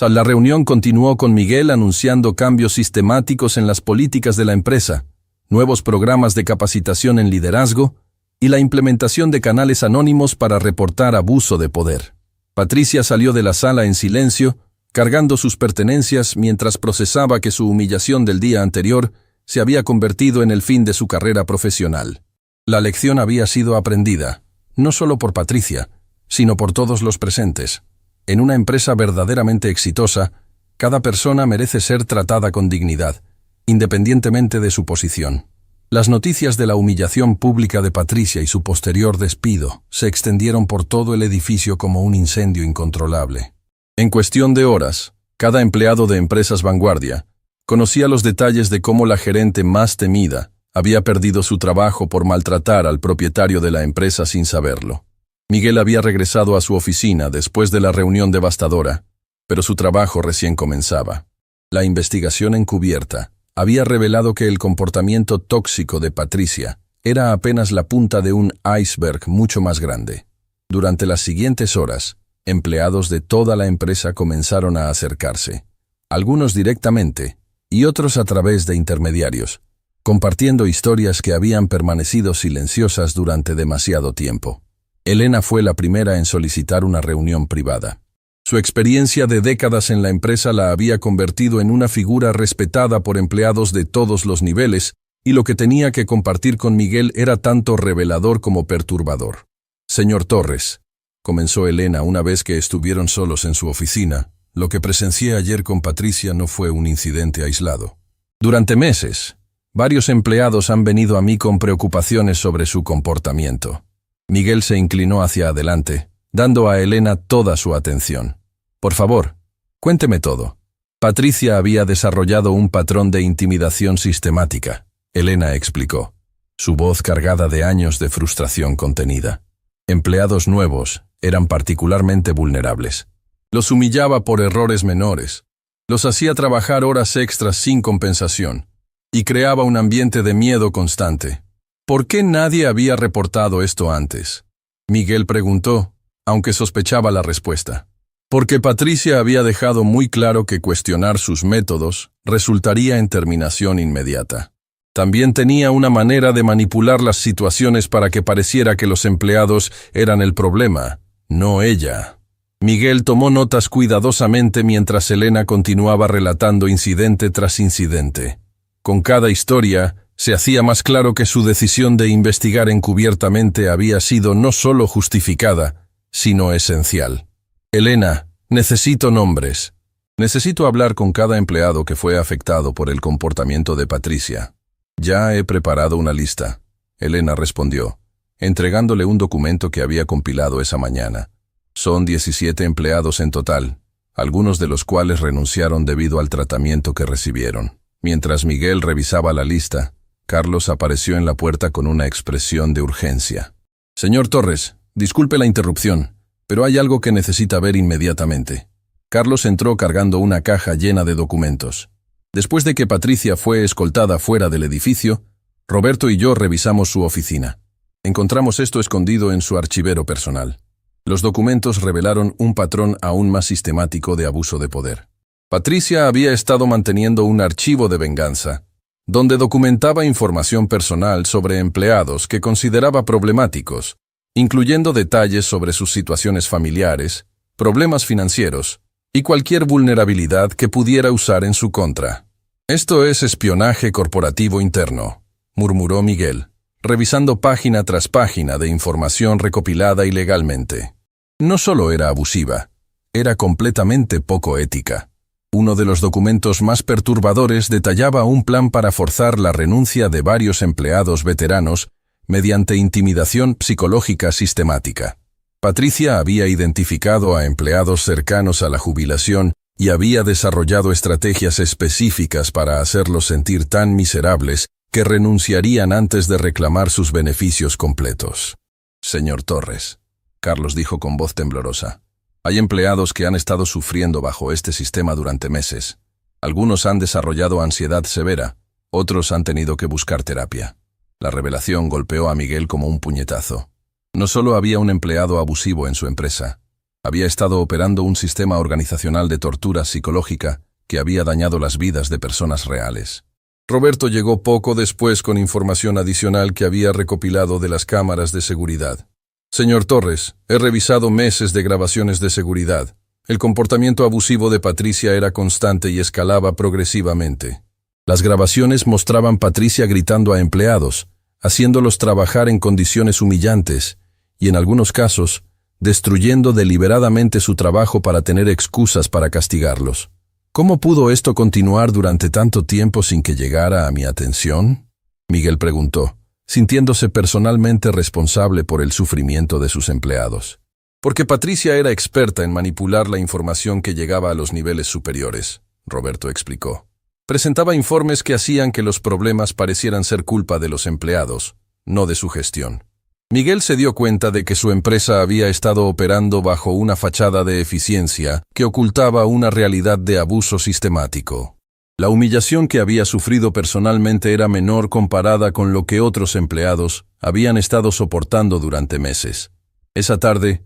La reunión continuó con Miguel anunciando cambios sistemáticos en las políticas de la empresa, nuevos programas de capacitación en liderazgo y la implementación de canales anónimos para reportar abuso de poder. Patricia salió de la sala en silencio, cargando sus pertenencias mientras procesaba que su humillación del día anterior se había convertido en el fin de su carrera profesional. La lección había sido aprendida, no solo por Patricia, sino por todos los presentes. En una empresa verdaderamente exitosa, cada persona merece ser tratada con dignidad, independientemente de su posición. Las noticias de la humillación pública de Patricia y su posterior despido se extendieron por todo el edificio como un incendio incontrolable. En cuestión de horas, cada empleado de Empresas Vanguardia conocía los detalles de cómo la gerente más temida había perdido su trabajo por maltratar al propietario de la empresa sin saberlo. Miguel había regresado a su oficina después de la reunión devastadora, pero su trabajo recién comenzaba. La investigación encubierta había revelado que el comportamiento tóxico de Patricia era apenas la punta de un iceberg mucho más grande. Durante las siguientes horas, Empleados de toda la empresa comenzaron a acercarse, algunos directamente y otros a través de intermediarios, compartiendo historias que habían permanecido silenciosas durante demasiado tiempo. Elena fue la primera en solicitar una reunión privada. Su experiencia de décadas en la empresa la había convertido en una figura respetada por empleados de todos los niveles, y lo que tenía que compartir con Miguel era tanto revelador como perturbador. «Señor Torres», comenzó Elena una vez que estuvieron solos en su oficina, «lo que presencié ayer con Patricia no fue un incidente aislado. Durante meses, varios empleados han venido a mí con preocupaciones sobre su comportamiento». Miguel se inclinó hacia adelante, dando a Elena toda su atención. «Por favor, cuénteme todo». Patricia había desarrollado un patrón de intimidación sistemática, Elena explicó, su voz cargada de años de frustración contenida. Empleados nuevos eran particularmente vulnerables. Los humillaba por errores menores, los hacía trabajar horas extras sin compensación, y creaba un ambiente de miedo constante. ¿Por qué nadie había reportado esto antes?, Miguel preguntó, aunque sospechaba la respuesta. Porque Patricia había dejado muy claro que cuestionar sus métodos resultaría en terminación inmediata. También tenía una manera de manipular las situaciones para que pareciera que los empleados eran el problema, no ella. Miguel tomó notas cuidadosamente mientras Elena continuaba relatando incidente tras incidente. Con cada historia, se hacía más claro que su decisión de investigar encubiertamente había sido no solo justificada, sino esencial. «Elena, necesito nombres. Necesito hablar con cada empleado que fue afectado por el comportamiento de Patricia». «Ya he preparado una lista», Elena respondió, entregándole un documento que había compilado esa mañana. «Son 17 empleados en total, algunos de los cuales renunciaron debido al tratamiento que recibieron». Mientras Miguel revisaba la lista, Carlos apareció en la puerta con una expresión de urgencia. «Señor Torres, disculpe la interrupción, pero hay algo que necesita ver inmediatamente». Carlos entró cargando una caja llena de documentos. Después de que Patricia fue escoltada fuera del edificio, Roberto y yo revisamos su oficina. Encontramos esto escondido en su archivero personal. Los documentos revelaron un patrón aún más sistemático de abuso de poder. Patricia había estado manteniendo un archivo de venganza, donde documentaba información personal sobre empleados que consideraba problemáticos, incluyendo detalles sobre sus situaciones familiares, problemas financieros y cualquier vulnerabilidad que pudiera usar en su contra. «Esto es espionaje corporativo interno», murmuró Miguel, revisando página tras página de información recopilada ilegalmente. No solo era abusiva, era completamente poco ética. Uno de los documentos más perturbadores detallaba un plan para forzar la renuncia de varios empleados veteranos mediante intimidación psicológica sistemática. Patricia había identificado a empleados cercanos a la jubilación y había desarrollado estrategias específicas para hacerlos sentir tan miserables que renunciarían antes de reclamar sus beneficios completos. «Señor Torres», Carlos dijo con voz temblorosa, «hay empleados que han estado sufriendo bajo este sistema durante meses. Algunos han desarrollado ansiedad severa, otros han tenido que buscar terapia». La revelación golpeó a Miguel como un puñetazo. No solo había un empleado abusivo en su empresa, había estado operando un sistema organizacional de tortura psicológica que había dañado las vidas de personas reales. Roberto llegó poco después con información adicional que había recopilado de las cámaras de seguridad. «Señor Torres, he revisado meses de grabaciones de seguridad. El comportamiento abusivo de Patricia era constante y escalaba progresivamente. Las grabaciones mostraban Patricia gritando a empleados, haciéndolos trabajar en condiciones humillantes y, en algunos casos, destruyendo deliberadamente su trabajo para tener excusas para castigarlos. ¿Cómo pudo esto continuar durante tanto tiempo sin que llegara a mi atención?», Miguel preguntó, sintiéndose personalmente responsable por el sufrimiento de sus empleados. «Porque Patricia era experta en manipular la información que llegaba a los niveles superiores», Roberto explicó. Presentaba informes que hacían que los problemas parecieran ser culpa de los empleados, no de su gestión. Miguel se dio cuenta de que su empresa había estado operando bajo una fachada de eficiencia que ocultaba una realidad de abuso sistemático. La humillación que había sufrido personalmente era menor comparada con lo que otros empleados habían estado soportando durante meses. Esa tarde,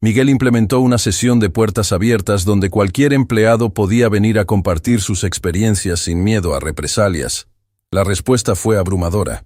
Miguel implementó una sesión de puertas abiertas donde cualquier empleado podía venir a compartir sus experiencias sin miedo a represalias. La respuesta fue abrumadora.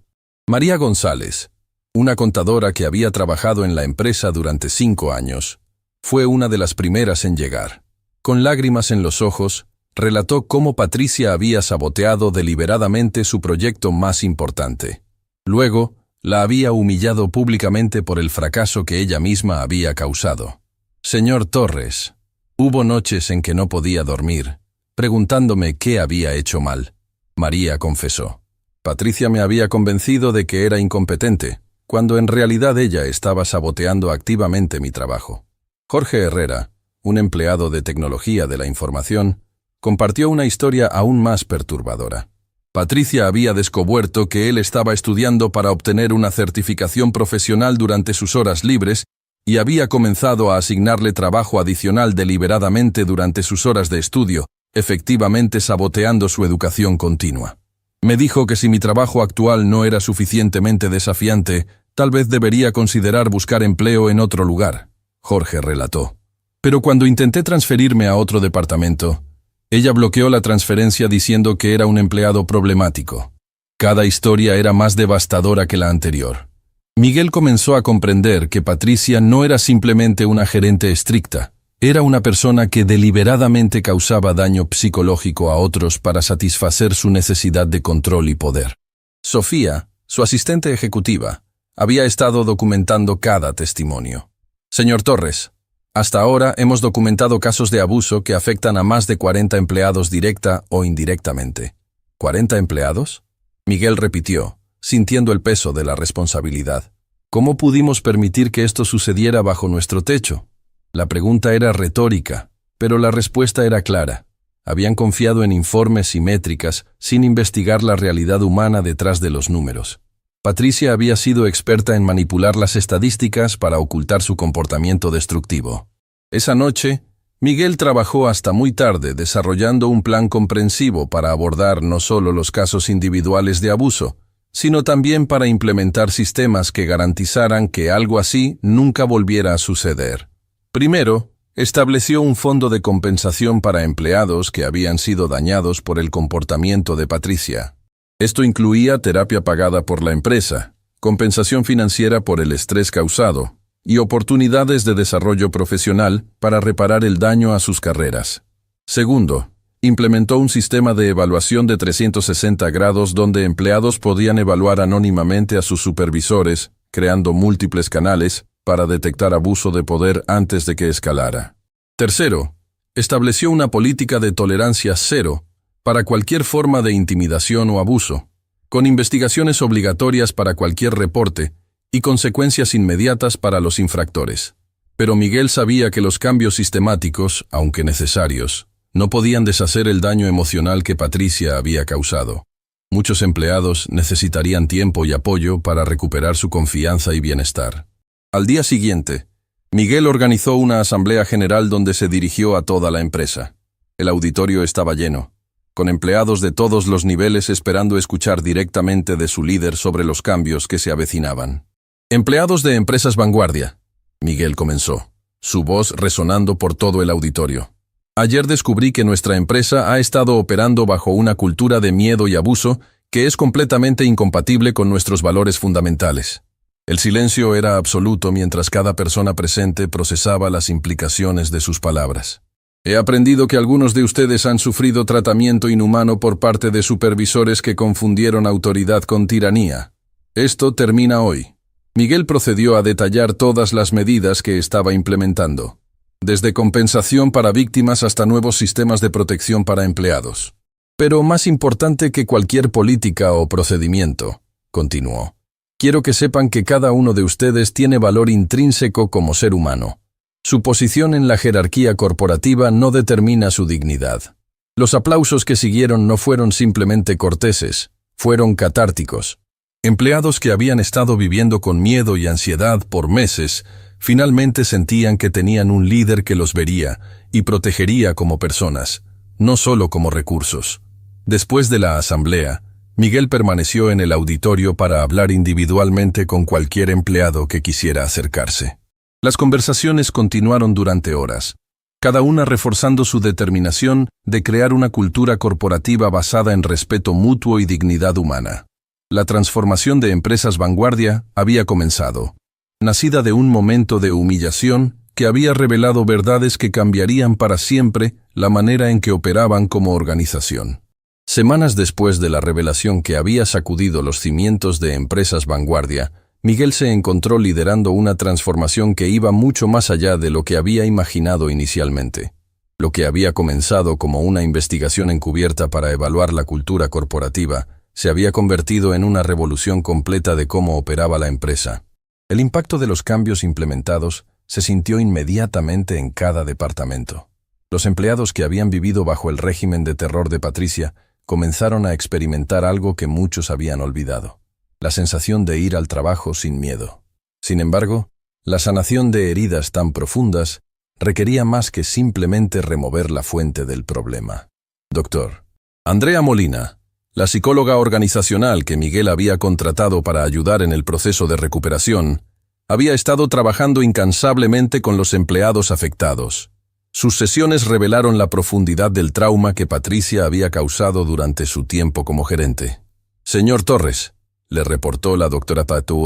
María González, una contadora que había trabajado en la empresa durante 5 años, fue una de las primeras en llegar. Con lágrimas en los ojos, relató cómo Patricia había saboteado deliberadamente su proyecto más importante. Luego, la había humillado públicamente por el fracaso que ella misma había causado. Señor Torres, hubo noches en que no podía dormir, preguntándome qué había hecho mal. María confesó. Patricia me había convencido de que era incompetente, cuando en realidad ella estaba saboteando activamente mi trabajo. Jorge Herrera, un empleado de tecnología de la información, compartió una historia aún más perturbadora. Patricia había descubierto que él estaba estudiando para obtener una certificación profesional durante sus horas libres y había comenzado a asignarle trabajo adicional deliberadamente durante sus horas de estudio, efectivamente saboteando su educación continua. Me dijo que si mi trabajo actual no era suficientemente desafiante, tal vez debería considerar buscar empleo en otro lugar, Jorge relató. Pero cuando intenté transferirme a otro departamento, ella bloqueó la transferencia diciendo que era un empleado problemático. Cada historia era más devastadora que la anterior. Miguel comenzó a comprender que Patricia no era simplemente una gerente estricta, era una persona que deliberadamente causaba daño psicológico a otros para satisfacer su necesidad de control y poder. Sofía, su asistente ejecutiva, había estado documentando cada testimonio. Señor Torres, hasta ahora hemos documentado casos de abuso que afectan a más de 40 empleados directa o indirectamente. ¿40 empleados? Miguel repitió, sintiendo el peso de la responsabilidad. ¿Cómo pudimos permitir que esto sucediera bajo nuestro techo? La pregunta era retórica, pero la respuesta era clara. Habían confiado en informes y métricas sin investigar la realidad humana detrás de los números. Patricia había sido experta en manipular las estadísticas para ocultar su comportamiento destructivo. Esa noche, Miguel trabajó hasta muy tarde desarrollando un plan comprensivo para abordar no solo los casos individuales de abuso, sino también para implementar sistemas que garantizaran que algo así nunca volviera a suceder. Primero, estableció un fondo de compensación para empleados que habían sido dañados por el comportamiento de Patricia. Esto incluía terapia pagada por la empresa, compensación financiera por el estrés causado y oportunidades de desarrollo profesional para reparar el daño a sus carreras. Segundo, implementó un sistema de evaluación de 360 grados donde empleados podían evaluar anónimamente a sus supervisores, creando múltiples canales para detectar abuso de poder antes de que escalara. Tercero, estableció una política de tolerancia cero para cualquier forma de intimidación o abuso, con investigaciones obligatorias para cualquier reporte y consecuencias inmediatas para los infractores. Pero Miguel sabía que los cambios sistemáticos, aunque necesarios, no podían deshacer el daño emocional que Patricia había causado. Muchos empleados necesitarían tiempo y apoyo para recuperar su confianza y bienestar. Al día siguiente, Miguel organizó una asamblea general donde se dirigió a toda la empresa. El auditorio estaba lleno, con empleados de todos los niveles esperando escuchar directamente de su líder sobre los cambios que se avecinaban. Empleados de empresas vanguardia, Miguel comenzó, su voz resonando por todo el auditorio. Ayer descubrí que nuestra empresa ha estado operando bajo una cultura de miedo y abuso que es completamente incompatible con nuestros valores fundamentales. El silencio era absoluto mientras cada persona presente procesaba las implicaciones de sus palabras. He aprendido que algunos de ustedes han sufrido tratamiento inhumano por parte de supervisores que confundieron autoridad con tiranía. Esto termina hoy. Miguel procedió a detallar todas las medidas que estaba implementando, desde compensación para víctimas hasta nuevos sistemas de protección para empleados. Pero más importante que cualquier política o procedimiento, continuó, quiero que sepan que cada uno de ustedes tiene valor intrínseco como ser humano. Su posición en la jerarquía corporativa no determina su dignidad. Los aplausos que siguieron no fueron simplemente corteses, fueron catárticos. Empleados que habían estado viviendo con miedo y ansiedad por meses, finalmente sentían que tenían un líder que los vería y protegería como personas, no solo como recursos. Después de la asamblea, Miguel permaneció en el auditorio para hablar individualmente con cualquier empleado que quisiera acercarse. Las conversaciones continuaron durante horas, cada una reforzando su determinación de crear una cultura corporativa basada en respeto mutuo y dignidad humana. La transformación de Empresas Vanguardia había comenzado, nacida de un momento de humillación que había revelado verdades que cambiarían para siempre la manera en que operaban como organización. Semanas después de la revelación que había sacudido los cimientos de Empresas Vanguardia, Miguel se encontró liderando una transformación que iba mucho más allá de lo que había imaginado inicialmente. Lo que había comenzado como una investigación encubierta para evaluar la cultura corporativa se había convertido en una revolución completa de cómo operaba la empresa. El impacto de los cambios implementados se sintió inmediatamente en cada departamento. Los empleados que habían vivido bajo el régimen de terror de Patricia comenzaron a experimentar algo que muchos habían olvidado: la sensación de ir al trabajo sin miedo. Sin embargo, la sanación de heridas tan profundas requería más que simplemente remover la fuente del problema. Dr. Andrea Molina, la psicóloga organizacional que Miguel había contratado para ayudar en el proceso de recuperación, había estado trabajando incansablemente con los empleados afectados. Sus sesiones revelaron la profundidad del trauma que Patricia había causado durante su tiempo como gerente. «Señor Torres», le reportó la doctora Patu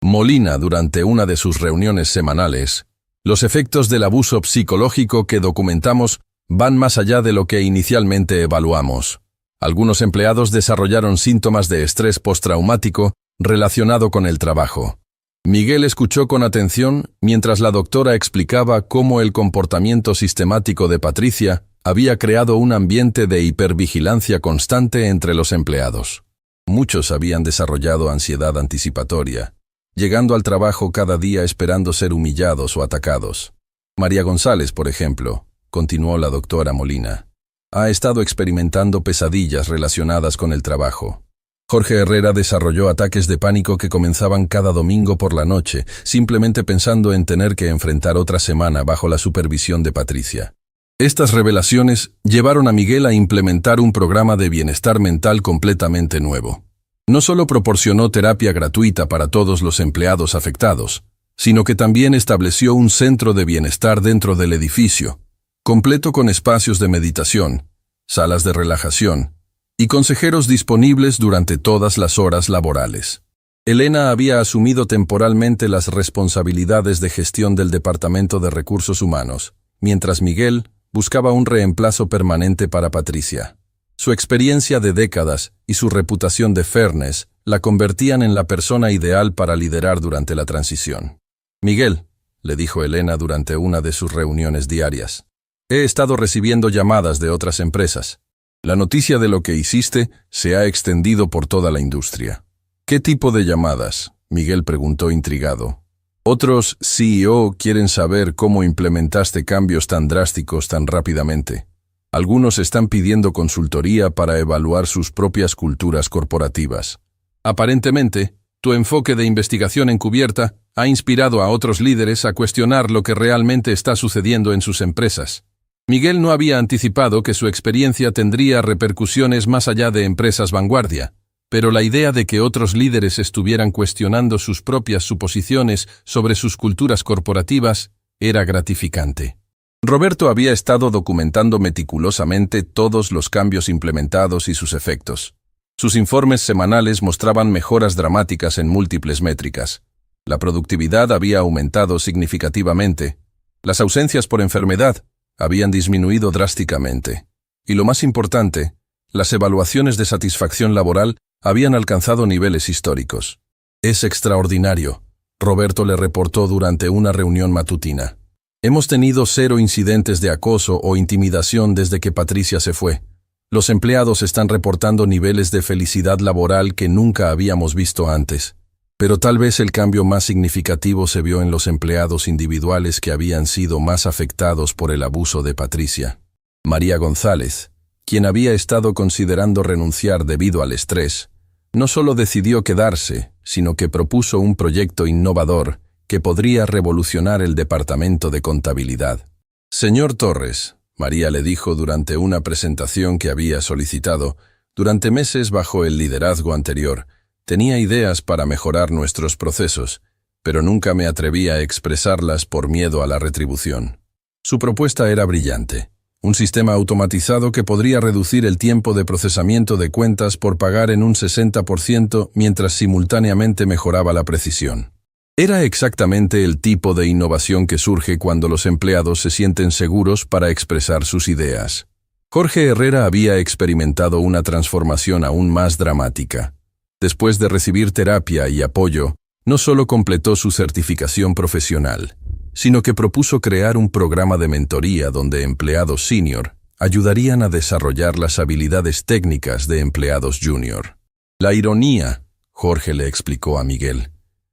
Molina durante una de sus reuniones semanales, «los efectos del abuso psicológico que documentamos van más allá de lo que inicialmente evaluamos. Algunos empleados desarrollaron síntomas de estrés postraumático relacionado con el trabajo». Miguel escuchó con atención mientras la doctora explicaba cómo el comportamiento sistemático de Patricia había creado un ambiente de hipervigilancia constante entre los empleados. Muchos habían desarrollado ansiedad anticipatoria, llegando al trabajo cada día esperando ser humillados o atacados. María González, por ejemplo, continuó la doctora Molina, ha estado experimentando pesadillas relacionadas con el trabajo. Jorge Herrera desarrolló ataques de pánico que comenzaban cada domingo por la noche, simplemente pensando en tener que enfrentar otra semana bajo la supervisión de Patricia. Estas revelaciones llevaron a Miguel a implementar un programa de bienestar mental completamente nuevo. No solo proporcionó terapia gratuita para todos los empleados afectados, sino que también estableció un centro de bienestar dentro del edificio, completo con espacios de meditación, salas de relajación y consejeros disponibles durante todas las horas laborales. Elena había asumido temporalmente las responsabilidades de gestión del Departamento de Recursos Humanos, mientras Miguel buscaba un reemplazo permanente para Patricia. Su experiencia de décadas y su reputación de fairness la convertían en la persona ideal para liderar durante la transición. «Miguel», le dijo Elena durante una de sus reuniones diarias, «he estado recibiendo llamadas de otras empresas. La noticia de lo que hiciste se ha extendido por toda la industria». «¿Qué tipo de llamadas?», Miguel preguntó intrigado. «Otros CEO quieren saber cómo implementaste cambios tan drásticos tan rápidamente. Algunos están pidiendo consultoría para evaluar sus propias culturas corporativas. Aparentemente, tu enfoque de investigación encubierta ha inspirado a otros líderes a cuestionar lo que realmente está sucediendo en sus empresas». Miguel no había anticipado que su experiencia tendría repercusiones más allá de Empresas Vanguardia, pero la idea de que otros líderes estuvieran cuestionando sus propias suposiciones sobre sus culturas corporativas era gratificante. Roberto había estado documentando meticulosamente todos los cambios implementados y sus efectos. Sus informes semanales mostraban mejoras dramáticas en múltiples métricas. La productividad había aumentado significativamente. Las ausencias por enfermedad habían disminuido drásticamente. Y lo más importante, las evaluaciones de satisfacción laboral habían alcanzado niveles históricos. «Es extraordinario», Roberto le reportó durante una reunión matutina. «Hemos tenido 0 incidentes de acoso o intimidación desde que Patricia se fue. Los empleados están reportando niveles de felicidad laboral que nunca habíamos visto antes. Pero tal vez el cambio más significativo se vio en los empleados individuales que habían sido más afectados por el abuso de Patricia. María González, quien había estado considerando renunciar debido al estrés, no solo decidió quedarse, sino que propuso un proyecto innovador que podría revolucionar el departamento de contabilidad. «Señor Torres», María le dijo durante una presentación que había solicitado durante meses bajo el liderazgo anterior, «tenía ideas para mejorar nuestros procesos, pero nunca me atreví a expresarlas por miedo a la retribución. Su propuesta era brillante. Un sistema automatizado que podría reducir el tiempo de procesamiento de cuentas por pagar en un 60% mientras simultáneamente mejoraba la precisión. Era exactamente el tipo de innovación que surge cuando los empleados se sienten seguros para expresar sus ideas. Jorge Herrera había experimentado una transformación aún más dramática. Después de recibir terapia y apoyo, no solo completó su certificación profesional, sino que propuso crear un programa de mentoría donde empleados senior ayudarían a desarrollar las habilidades técnicas de empleados junior. La ironía, Jorge le explicó a Miguel,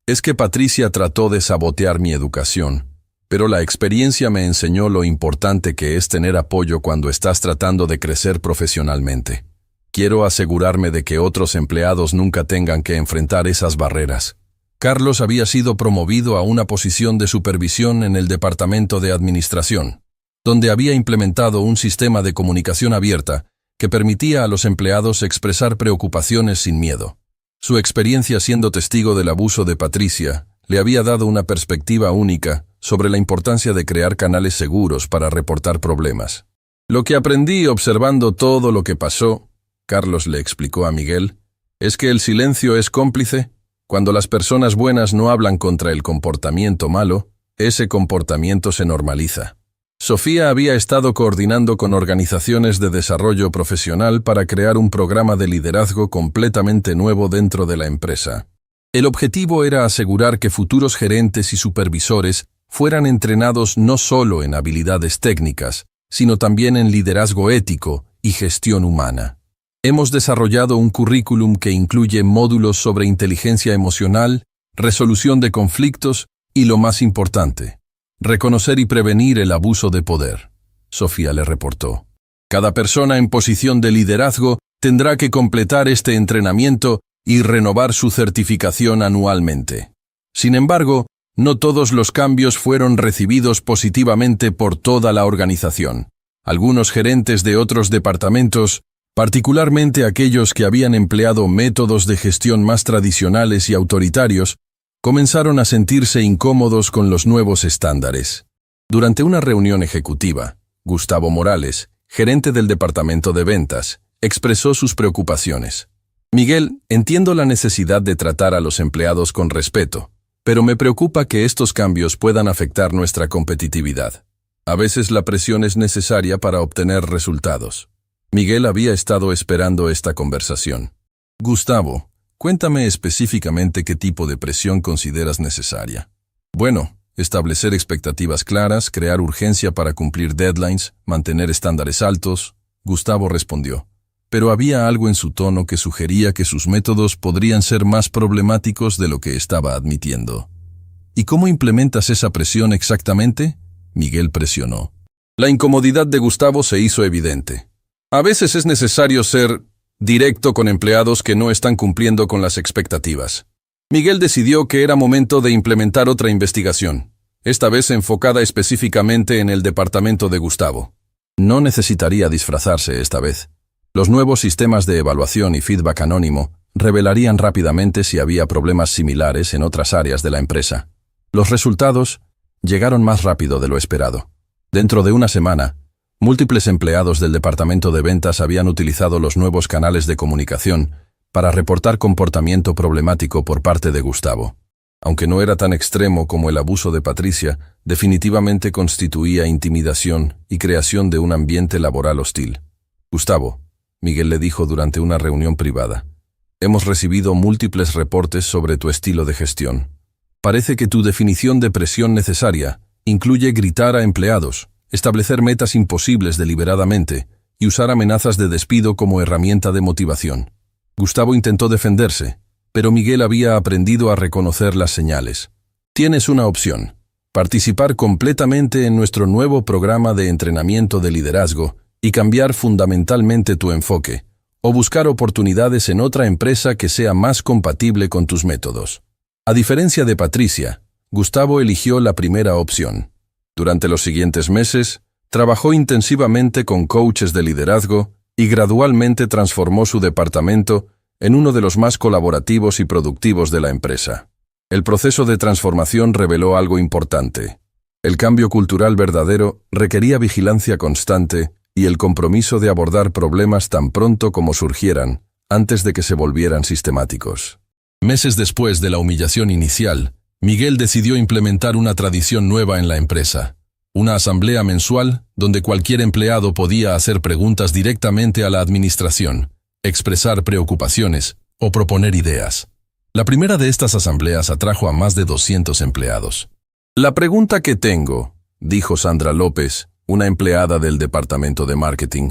es que Patricia trató de sabotear mi educación, pero la experiencia me enseñó lo importante que es tener apoyo cuando estás tratando de crecer profesionalmente. Quiero asegurarme de que otros empleados nunca tengan que enfrentar esas barreras. Carlos había sido promovido a una posición de supervisión en el departamento de administración, donde había implementado un sistema de comunicación abierta que permitía a los empleados expresar preocupaciones sin miedo. Su experiencia siendo testigo del abuso de Patricia le había dado una perspectiva única sobre la importancia de crear canales seguros para reportar problemas. Lo que aprendí observando todo lo que pasó, Carlos le explicó a Miguel, es que el silencio es cómplice. Cuando las personas buenas no hablan contra el comportamiento malo, ese comportamiento se normaliza. Sofía había estado coordinando con organizaciones de desarrollo profesional para crear un programa de liderazgo completamente nuevo dentro de la empresa. El objetivo era asegurar que futuros gerentes y supervisores fueran entrenados no solo en habilidades técnicas, sino también en liderazgo ético y gestión humana. Hemos desarrollado un currículum que incluye módulos sobre inteligencia emocional, resolución de conflictos y, lo más importante, reconocer y prevenir el abuso de poder. Sofía le reportó. Cada persona en posición de liderazgo tendrá que completar este entrenamiento y renovar su certificación anualmente. Sin embargo, no todos los cambios fueron recibidos positivamente por toda la organización. Algunos gerentes de otros departamentos, particularmente aquellos que habían empleado métodos de gestión más tradicionales y autoritarios, comenzaron a sentirse incómodos con los nuevos estándares. Durante una reunión ejecutiva, Gustavo Morales, gerente del departamento de ventas, expresó sus preocupaciones. Miguel, entiendo la necesidad de tratar a los empleados con respeto, pero me preocupa que estos cambios puedan afectar nuestra competitividad. A veces la presión es necesaria para obtener resultados. Miguel había estado esperando esta conversación. Gustavo, cuéntame específicamente qué tipo de presión consideras necesaria. Bueno, establecer expectativas claras, crear urgencia para cumplir deadlines, mantener estándares altos, Gustavo respondió. Pero había algo en su tono que sugería que sus métodos podrían ser más problemáticos de lo que estaba admitiendo. ¿Y cómo implementas esa presión exactamente? Miguel presionó. La incomodidad de Gustavo se hizo evidente. A veces es necesario ser directo con empleados que no están cumpliendo con las expectativas. Miguel decidió que era momento de implementar otra investigación, esta vez enfocada específicamente en el departamento de Gustavo. No necesitaría disfrazarse esta vez. Los nuevos sistemas de evaluación y feedback anónimo revelarían rápidamente si había problemas similares en otras áreas de la empresa. Los resultados llegaron más rápido de lo esperado. Dentro de una semana, múltiples empleados del departamento de ventas habían utilizado los nuevos canales de comunicación para reportar comportamiento problemático por parte de Gustavo. Aunque no era tan extremo como el abuso de Patricia, definitivamente constituía intimidación y creación de un ambiente laboral hostil. Gustavo, Miguel le dijo durante una reunión privada, hemos recibido múltiples reportes sobre tu estilo de gestión. Parece que tu definición de presión necesaria incluye gritar a empleados, establecer metas imposibles deliberadamente y usar amenazas de despido como herramienta de motivación. Gustavo intentó defenderse, pero Miguel había aprendido a reconocer las señales. Tienes una opción: participar completamente en nuestro nuevo programa de entrenamiento de liderazgo y cambiar fundamentalmente tu enfoque, o buscar oportunidades en otra empresa que sea más compatible con tus métodos. A diferencia de Patricia, Gustavo eligió la primera opción. Durante los siguientes meses, trabajó intensivamente con coaches de liderazgo y gradualmente transformó su departamento en uno de los más colaborativos y productivos de la empresa. El proceso de transformación reveló algo importante. El cambio cultural verdadero requería vigilancia constante y el compromiso de abordar problemas tan pronto como surgieran, antes de que se volvieran sistemáticos. Meses después de la humillación inicial, Miguel decidió implementar una tradición nueva en la empresa. Una asamblea mensual donde cualquier empleado podía hacer preguntas directamente a la administración, expresar preocupaciones o proponer ideas. La primera de estas asambleas atrajo a más de 200 empleados. La pregunta que tengo, dijo Sandra López, una empleada del departamento de marketing,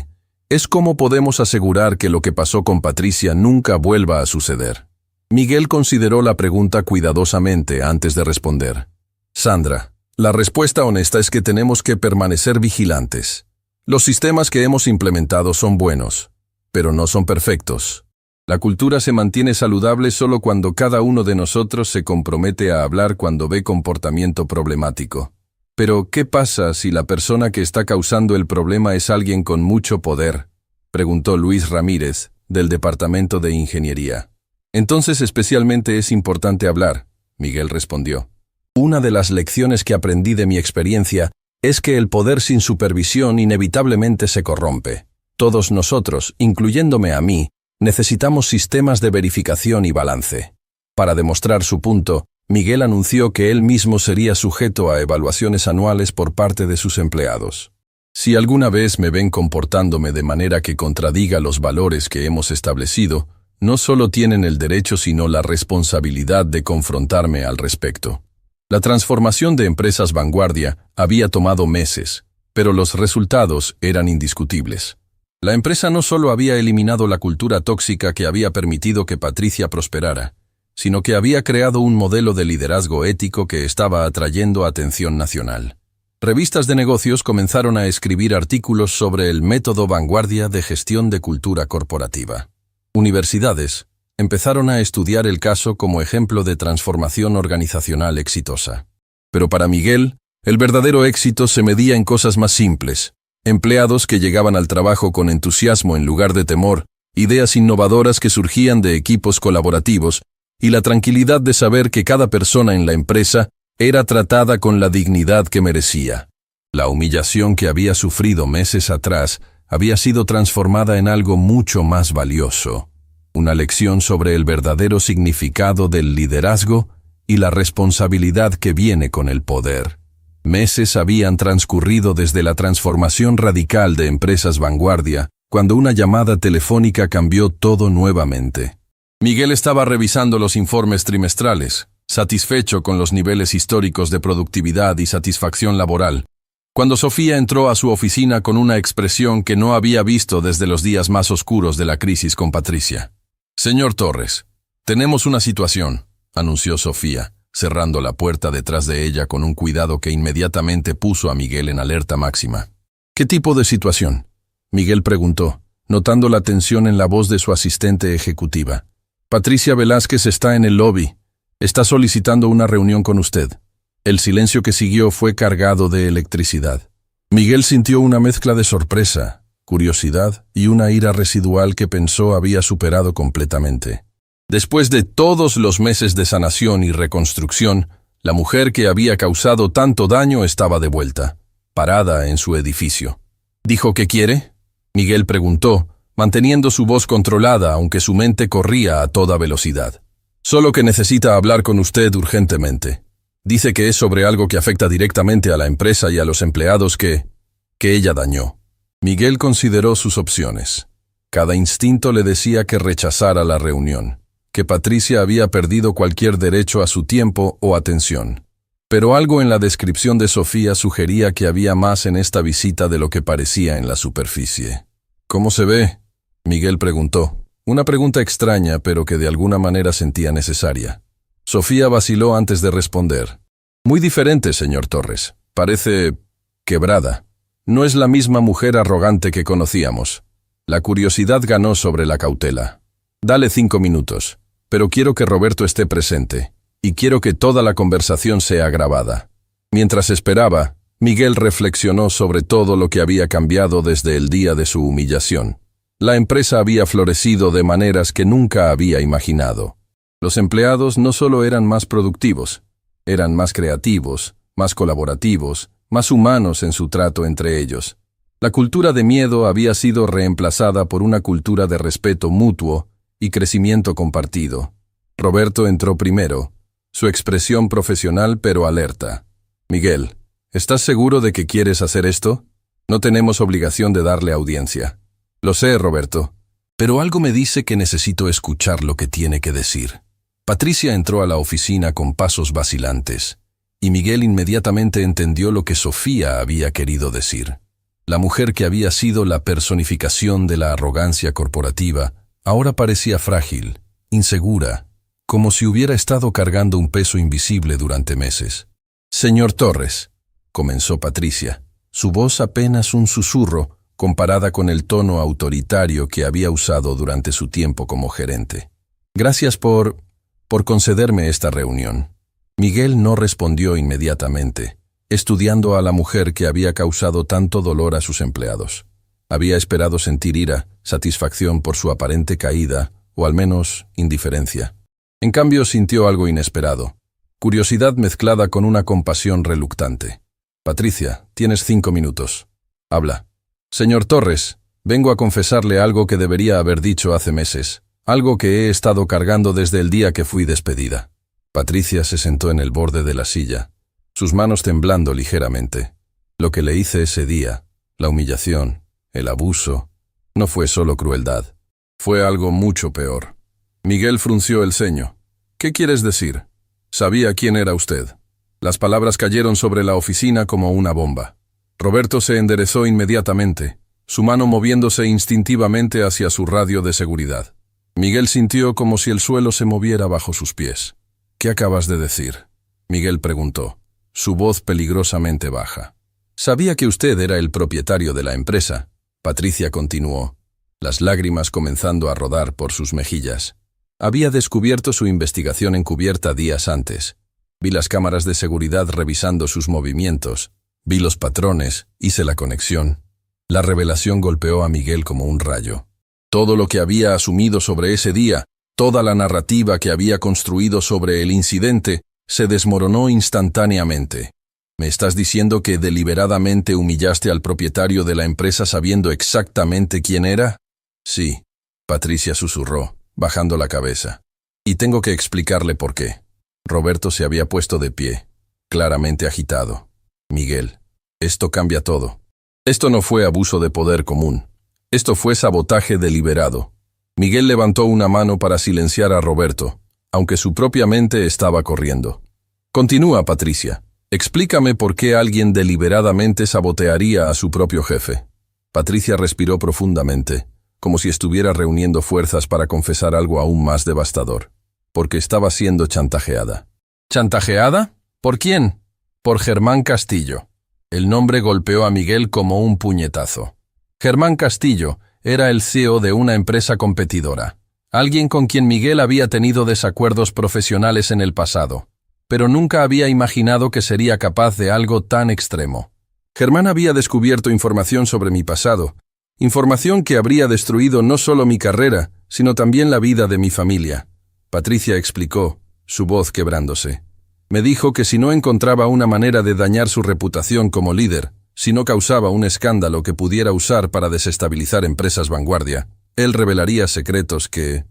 es cómo podemos asegurar que lo que pasó con Patricia nunca vuelva a suceder. Miguel consideró la pregunta cuidadosamente antes de responder. Sandra, la respuesta honesta es que tenemos que permanecer vigilantes. Los sistemas que hemos implementado son buenos, pero no son perfectos. La cultura se mantiene saludable solo cuando cada uno de nosotros se compromete a hablar cuando ve comportamiento problemático. Pero, ¿qué pasa si la persona que está causando el problema es alguien con mucho poder?, preguntó Luis Ramírez, del Departamento de Ingeniería. Entonces especialmente es importante hablar, Miguel respondió. Una de las lecciones que aprendí de mi experiencia es que el poder sin supervisión inevitablemente se corrompe. Todos nosotros, incluyéndome a mí, necesitamos sistemas de verificación y balance. Para demostrar su punto, Miguel anunció que él mismo sería sujeto a evaluaciones anuales por parte de sus empleados. Si alguna vez me ven comportándome de manera que contradiga los valores que hemos establecido, no solo tienen el derecho sino la responsabilidad de confrontarme al respecto. La transformación de Empresas Vanguardia había tomado meses, pero los resultados eran indiscutibles. La empresa no solo había eliminado la cultura tóxica que había permitido que Patricia prosperara, sino que había creado un modelo de liderazgo ético que estaba atrayendo atención nacional. Revistas de negocios comenzaron a escribir artículos sobre el método Vanguardia de gestión de cultura corporativa. Universidades empezaron a estudiar el caso como ejemplo de transformación organizacional exitosa. Pero para Miguel, el verdadero éxito se medía en cosas más simples. Empleados que llegaban al trabajo con entusiasmo en lugar de temor, ideas innovadoras que surgían de equipos colaborativos y la tranquilidad de saber que cada persona en la empresa era tratada con la dignidad que merecía. La humillación que había sufrido meses atrás había sido transformada en algo mucho más valioso, una lección sobre el verdadero significado del liderazgo y la responsabilidad que viene con el poder. Meses habían transcurrido desde la transformación radical de Empresas Vanguardia, cuando una llamada telefónica cambió todo nuevamente. Miguel estaba revisando los informes trimestrales, satisfecho con los niveles históricos de productividad y satisfacción laboral, cuando Sofía entró a su oficina con una expresión que no había visto desde los días más oscuros de la crisis con Patricia. «Señor Torres, tenemos una situación», anunció Sofía, cerrando la puerta detrás de ella con un cuidado que inmediatamente puso a Miguel en alerta máxima. «¿Qué tipo de situación?», Miguel preguntó, notando la tensión en la voz de su asistente ejecutiva. «Patricia Velázquez está en el lobby. Está solicitando una reunión con usted». El silencio que siguió fue cargado de electricidad. Miguel sintió una mezcla de sorpresa, curiosidad y una ira residual que pensó había superado completamente. Después de todos los meses de sanación y reconstrucción, la mujer que había causado tanto daño estaba de vuelta, parada en su edificio. ¿Dijo qué quiere?, Miguel preguntó, manteniendo su voz controlada aunque su mente corría a toda velocidad. «Solo que necesita hablar con usted urgentemente. Dice que es sobre algo que afecta directamente a la empresa y a los empleados que ella dañó». Miguel consideró sus opciones. Cada instinto le decía que rechazara la reunión, que Patricia había perdido cualquier derecho a su tiempo o atención. Pero algo en la descripción de Sofía sugería que había más en esta visita de lo que parecía en la superficie. «¿Cómo se ve?», Miguel preguntó. Una pregunta extraña, pero que de alguna manera sentía necesaria. Sofía vaciló antes de responder. «Muy diferente, señor Torres. Parece quebrada. No es la misma mujer arrogante que conocíamos». La curiosidad ganó sobre la cautela. «Dale 5 minutos, pero quiero que Roberto esté presente, y quiero que toda la conversación sea grabada». Mientras esperaba, Miguel reflexionó sobre todo lo que había cambiado desde el día de su humillación. La empresa había florecido de maneras que nunca había imaginado. Los empleados no solo eran más productivos, eran más creativos, más colaborativos, más humanos en su trato entre ellos. La cultura de miedo había sido reemplazada por una cultura de respeto mutuo y crecimiento compartido. Roberto entró primero, su expresión profesional pero alerta. Miguel, ¿estás seguro de que quieres hacer esto? No tenemos obligación de darle audiencia. Lo sé, Roberto, pero algo me dice que necesito escuchar lo que tiene que decir. Patricia entró a la oficina con pasos vacilantes, y Miguel inmediatamente entendió lo que Sofía había querido decir. La mujer que había sido la personificación de la arrogancia corporativa ahora parecía frágil, insegura, como si hubiera estado cargando un peso invisible durante meses. «Señor Torres», comenzó Patricia, su voz apenas un susurro comparada con el tono autoritario que había usado durante su tiempo como gerente. «Gracias por concederme esta reunión». Miguel no respondió inmediatamente, estudiando a la mujer que había causado tanto dolor a sus empleados. Había esperado sentir ira, satisfacción por su aparente caída, o al menos indiferencia. En cambio sintió algo inesperado, curiosidad mezclada con una compasión reluctante. «Patricia, tienes 5 minutos. Habla». «Señor Torres, vengo a confesarle algo que debería haber dicho hace meses, algo que he estado cargando desde el día que fui despedida». Patricia se sentó en el borde de la silla, sus manos temblando ligeramente. Lo que le hice ese día, la humillación, el abuso, no fue solo crueldad. Fue algo mucho peor. Miguel frunció el ceño. «¿Qué quieres decir?» Sabía quién era usted. Las palabras cayeron sobre la oficina como una bomba. Roberto se enderezó inmediatamente, su mano moviéndose instintivamente hacia su radio de seguridad. Miguel sintió como si el suelo se moviera bajo sus pies. «¿Qué acabas de decir?», Miguel preguntó, su voz peligrosamente baja. «Sabía que usted era el propietario de la empresa», Patricia continuó, las lágrimas comenzando a rodar por sus mejillas. «Había descubierto su investigación encubierta días antes. Vi las cámaras de seguridad revisando sus movimientos, vi los patrones, hice la conexión». La revelación golpeó a Miguel como un rayo. Todo lo que había asumido sobre ese día, toda la narrativa que había construido sobre el incidente, se desmoronó instantáneamente. «¿Me estás diciendo que deliberadamente humillaste al propietario de la empresa sabiendo exactamente quién era?» «Sí», Patricia susurró, bajando la cabeza. «Y tengo que explicarle por qué». Roberto se había puesto de pie, claramente agitado. «Miguel, esto cambia todo. Esto no fue abuso de poder común. Esto fue sabotaje deliberado». Miguel levantó una mano para silenciar a Roberto, aunque su propia mente estaba corriendo. «Continúa, Patricia. Explícame por qué alguien deliberadamente sabotearía a su propio jefe». Patricia respiró profundamente, como si estuviera reuniendo fuerzas para confesar algo aún más devastador. Porque estaba siendo chantajeada. ¿Chantajeada? ¿Por quién? Por Germán Castillo. El nombre golpeó a Miguel como un puñetazo. Germán Castillo era el CEO de una empresa competidora, alguien con quien Miguel había tenido desacuerdos profesionales en el pasado, pero nunca había imaginado que sería capaz de algo tan extremo. Germán había descubierto información sobre mi pasado, información que habría destruido no solo mi carrera, sino también la vida de mi familia. Patricia explicó, su voz quebrándose. Me dijo que si no encontraba una manera de dañar su reputación como líder, si no causaba un escándalo que pudiera usar para desestabilizar empresas vanguardia, él revelaría secretos que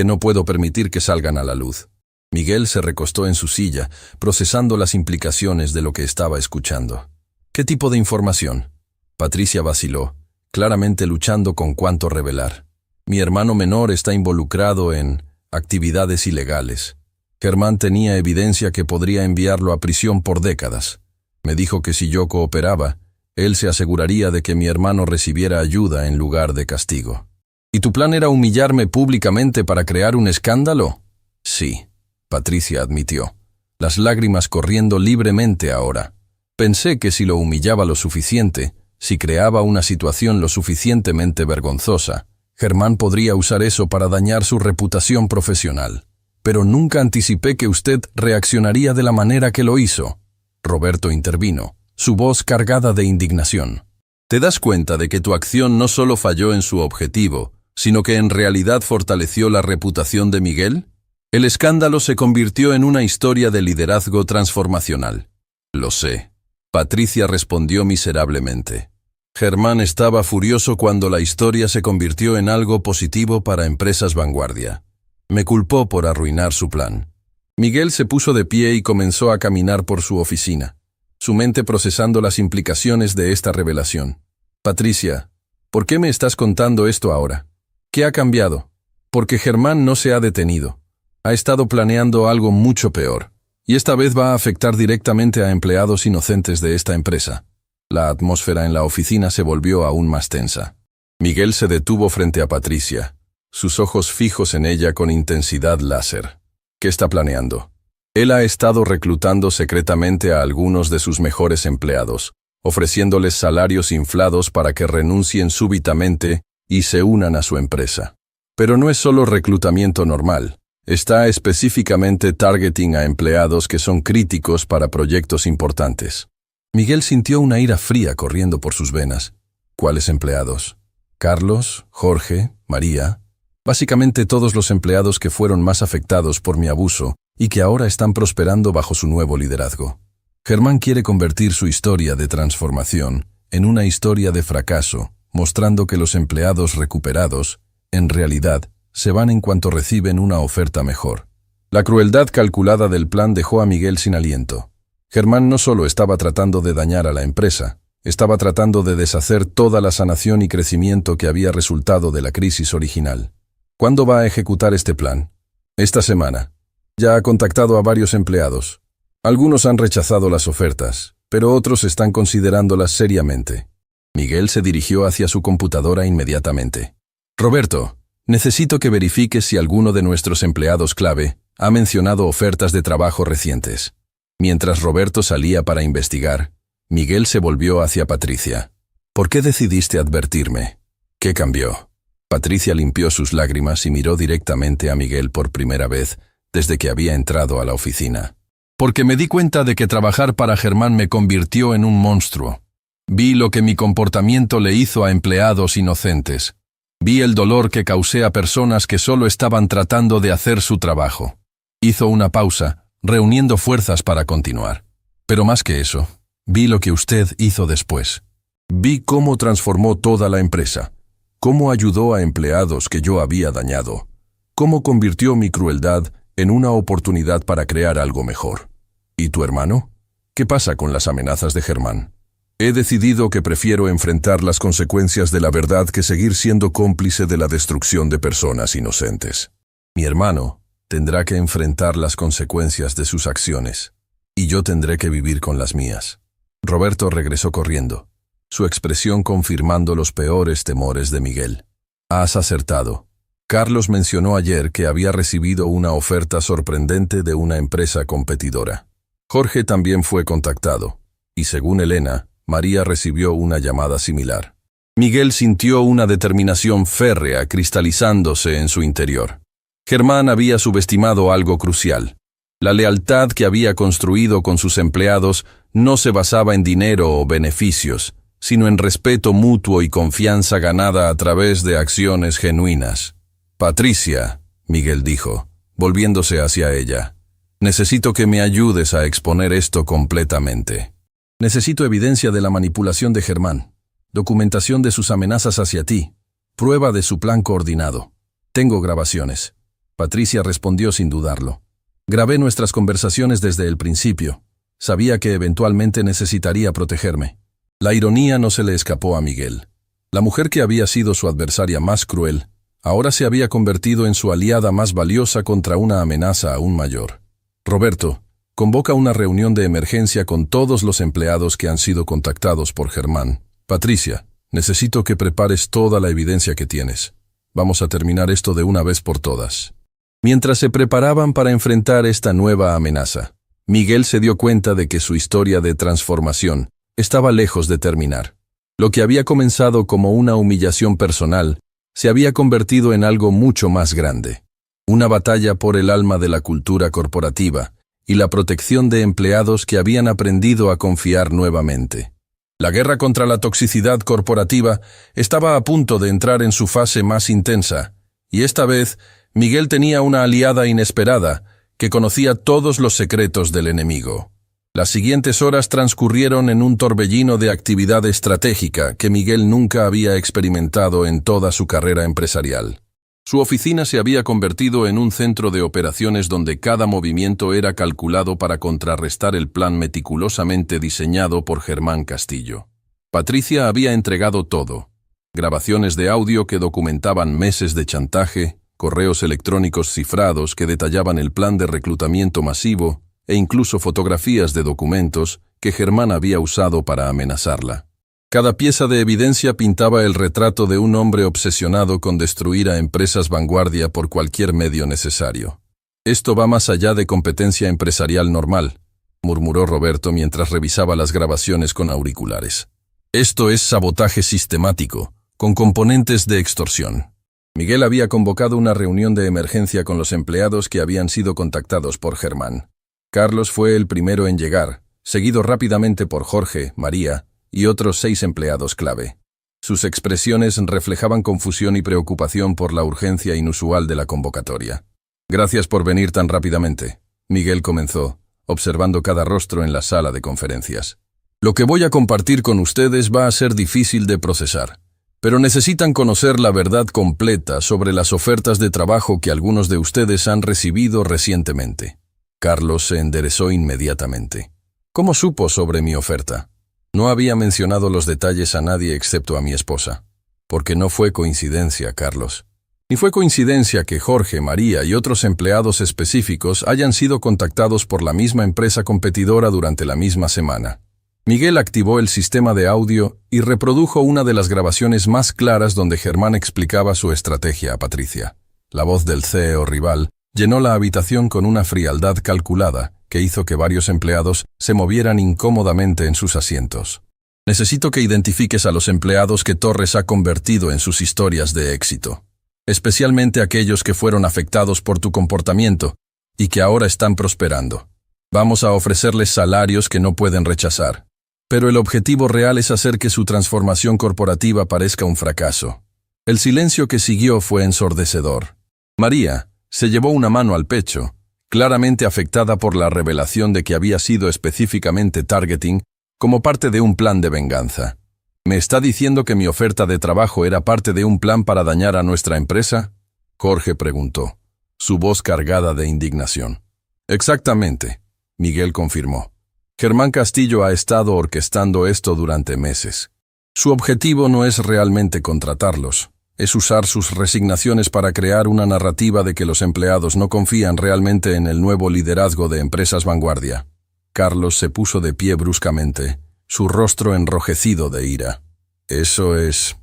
no puedo permitir que salgan a la luz. Miguel se recostó en su silla, procesando las implicaciones de lo que estaba escuchando. ¿Qué tipo de información? Patricia vaciló, claramente luchando con cuánto revelar. Mi hermano menor está involucrado en actividades ilegales. Germán tenía evidencia que podría enviarlo a prisión por décadas. Me dijo que si yo cooperaba, él se aseguraría de que mi hermano recibiera ayuda en lugar de castigo. ¿Y tu plan era humillarme públicamente para crear un escándalo? Sí, Patricia admitió, las lágrimas corriendo libremente ahora. Pensé que si lo humillaba lo suficiente, si creaba una situación lo suficientemente vergonzosa, Germán podría usar eso para dañar su reputación profesional. Pero nunca anticipé que usted reaccionaría de la manera que lo hizo. Roberto intervino, su voz cargada de indignación. ¿Te das cuenta de que tu acción no solo falló en su objetivo, sino que en realidad fortaleció la reputación de Miguel? El escándalo se convirtió en una historia de liderazgo transformacional. Lo sé. Patricia respondió miserablemente. Germán estaba furioso cuando la historia se convirtió en algo positivo para Empresas Vanguardia. Me culpó por arruinar su plan. Miguel se puso de pie y comenzó a caminar por su oficina, su mente procesando las implicaciones de esta revelación. Patricia, ¿por qué me estás contando esto ahora? ¿Qué ha cambiado? Porque Germán no se ha detenido. Ha estado planeando algo mucho peor, y esta vez va a afectar directamente a empleados inocentes de esta empresa. La atmósfera en la oficina se volvió aún más tensa. Miguel se detuvo frente a Patricia, sus ojos fijos en ella con intensidad láser. ¿Qué está planeando? Él ha estado reclutando secretamente a algunos de sus mejores empleados, ofreciéndoles salarios inflados para que renuncien súbitamente y se unan a su empresa. Pero no es solo reclutamiento normal. Está específicamente targeting a empleados que son críticos para proyectos importantes. Miguel sintió una ira fría corriendo por sus venas. ¿Cuáles empleados? Carlos, Jorge, María. Básicamente todos los empleados que fueron más afectados por mi abuso y que ahora están prosperando bajo su nuevo liderazgo. Germán quiere convertir su historia de transformación en una historia de fracaso, mostrando que los empleados recuperados, en realidad, se van en cuanto reciben una oferta mejor. La crueldad calculada del plan dejó a Miguel sin aliento. Germán no solo estaba tratando de dañar a la empresa, estaba tratando de deshacer toda la sanación y crecimiento que había resultado de la crisis original. ¿Cuándo va a ejecutar este plan? Esta semana. Ya ha contactado a varios empleados. Algunos han rechazado las ofertas, pero otros están considerándolas seriamente. Miguel se dirigió hacia su computadora inmediatamente. Roberto, necesito que verifiques si alguno de nuestros empleados clave ha mencionado ofertas de trabajo recientes. Mientras Roberto salía para investigar, Miguel se volvió hacia Patricia. ¿Por qué decidiste advertirme? ¿Qué cambió? Patricia limpió sus lágrimas y miró directamente a Miguel por primera vez desde que había entrado a la oficina. Porque me di cuenta de que trabajar para Germán me convirtió en un monstruo. Vi lo que mi comportamiento le hizo a empleados inocentes. Vi el dolor que causé a personas que solo estaban tratando de hacer su trabajo. Hizo una pausa, reuniendo fuerzas para continuar. Pero más que eso, vi lo que usted hizo después. Vi cómo transformó toda la empresa, cómo ayudó a empleados que yo había dañado, cómo convirtió mi crueldad en una oportunidad para crear algo mejor. ¿Y tu hermano? ¿Qué pasa con las amenazas de Germán? He decidido que prefiero enfrentar las consecuencias de la verdad que seguir siendo cómplice de la destrucción de personas inocentes. Mi hermano tendrá que enfrentar las consecuencias de sus acciones, y yo tendré que vivir con las mías. Roberto regresó corriendo, su expresión confirmando los peores temores de Miguel. Has acertado. Carlos mencionó ayer que había recibido una oferta sorprendente de una empresa competidora. Jorge también fue contactado, y según Elena, María recibió una llamada similar. Miguel sintió una determinación férrea cristalizándose en su interior. Germán había subestimado algo crucial. La lealtad que había construido con sus empleados no se basaba en dinero o beneficios, sino en respeto mutuo y confianza ganada a través de acciones genuinas. Patricia, Miguel dijo, volviéndose hacia ella, necesito que me ayudes a exponer esto completamente. Necesito evidencia de la manipulación de Germán, documentación de sus amenazas hacia ti, prueba de su plan coordinado. Tengo grabaciones. Patricia respondió sin dudarlo. Grabé nuestras conversaciones desde el principio. Sabía que eventualmente necesitaría protegerme. La ironía no se le escapó a Miguel. La mujer que había sido su adversaria más cruel, ahora se había convertido en su aliada más valiosa contra una amenaza aún mayor. Roberto, convoca una reunión de emergencia con todos los empleados que han sido contactados por Germán. Patricia, necesito que prepares toda la evidencia que tienes. Vamos a terminar esto de una vez por todas. Mientras se preparaban para enfrentar esta nueva amenaza, Miguel se dio cuenta de que su historia de transformación estaba lejos de terminar. Lo que había comenzado como una humillación personal se había convertido en algo mucho más grande. Una batalla por el alma de la cultura corporativa y la protección de empleados que habían aprendido a confiar nuevamente. La guerra contra la toxicidad corporativa estaba a punto de entrar en su fase más intensa, y esta vez Miguel tenía una aliada inesperada, que conocía todos los secretos del enemigo. Las siguientes horas transcurrieron en un torbellino de actividad estratégica que Miguel nunca había experimentado en toda su carrera empresarial. Su oficina se había convertido en un centro de operaciones donde cada movimiento era calculado para contrarrestar el plan meticulosamente diseñado por Germán Castillo. Patricia había entregado todo: grabaciones de audio que documentaban meses de chantaje, correos electrónicos cifrados que detallaban el plan de reclutamiento masivo e incluso fotografías de documentos que Germán había usado para amenazarla. Cada pieza de evidencia pintaba el retrato de un hombre obsesionado con destruir a empresas vanguardia por cualquier medio necesario. «Esto va más allá de competencia empresarial normal», murmuró Roberto mientras revisaba las grabaciones con auriculares. «Esto es sabotaje sistemático, con componentes de extorsión». Miguel había convocado una reunión de emergencia con los empleados que habían sido contactados por Germán. Carlos fue el primero en llegar, seguido rápidamente por Jorge, María y otros 6 empleados clave. Sus expresiones reflejaban confusión y preocupación por la urgencia inusual de la convocatoria. «Gracias por venir tan rápidamente», Miguel comenzó, observando cada rostro en la sala de conferencias. «Lo que voy a compartir con ustedes va a ser difícil de procesar, pero necesitan conocer la verdad completa sobre las ofertas de trabajo que algunos de ustedes han recibido recientemente». Carlos se enderezó inmediatamente. «¿Cómo supo sobre mi oferta?» No había mencionado los detalles a nadie excepto a mi esposa. «Porque no fue coincidencia, Carlos. Ni fue coincidencia que Jorge, María y otros empleados específicos hayan sido contactados por la misma empresa competidora durante la misma semana». Miguel activó el sistema de audio y reprodujo una de las grabaciones más claras donde Germán explicaba su estrategia a Patricia. La voz del CEO rival llenó la habitación con una frialdad calculada que hizo que varios empleados se movieran incómodamente en sus asientos. «Necesito que identifiques a los empleados que Torres ha convertido en sus historias de éxito, especialmente aquellos que fueron afectados por tu comportamiento y que ahora están prosperando. Vamos a ofrecerles salarios que no pueden rechazar. Pero el objetivo real es hacer que su transformación corporativa parezca un fracaso». El silencio que siguió fue ensordecedor. María se llevó una mano al pecho, claramente afectada por la revelación de que había sido específicamente targeting como parte de un plan de venganza. «¿Me está diciendo que mi oferta de trabajo era parte de un plan para dañar a nuestra empresa?», Jorge preguntó, su voz cargada de indignación. «Exactamente», Miguel confirmó. «Germán Castillo ha estado orquestando esto durante meses. Su objetivo no es realmente contratarlos. Es usar sus resignaciones para crear una narrativa de que los empleados no confían realmente en el nuevo liderazgo de empresas vanguardia». Carlos se puso de pie bruscamente, su rostro enrojecido de ira. Eso es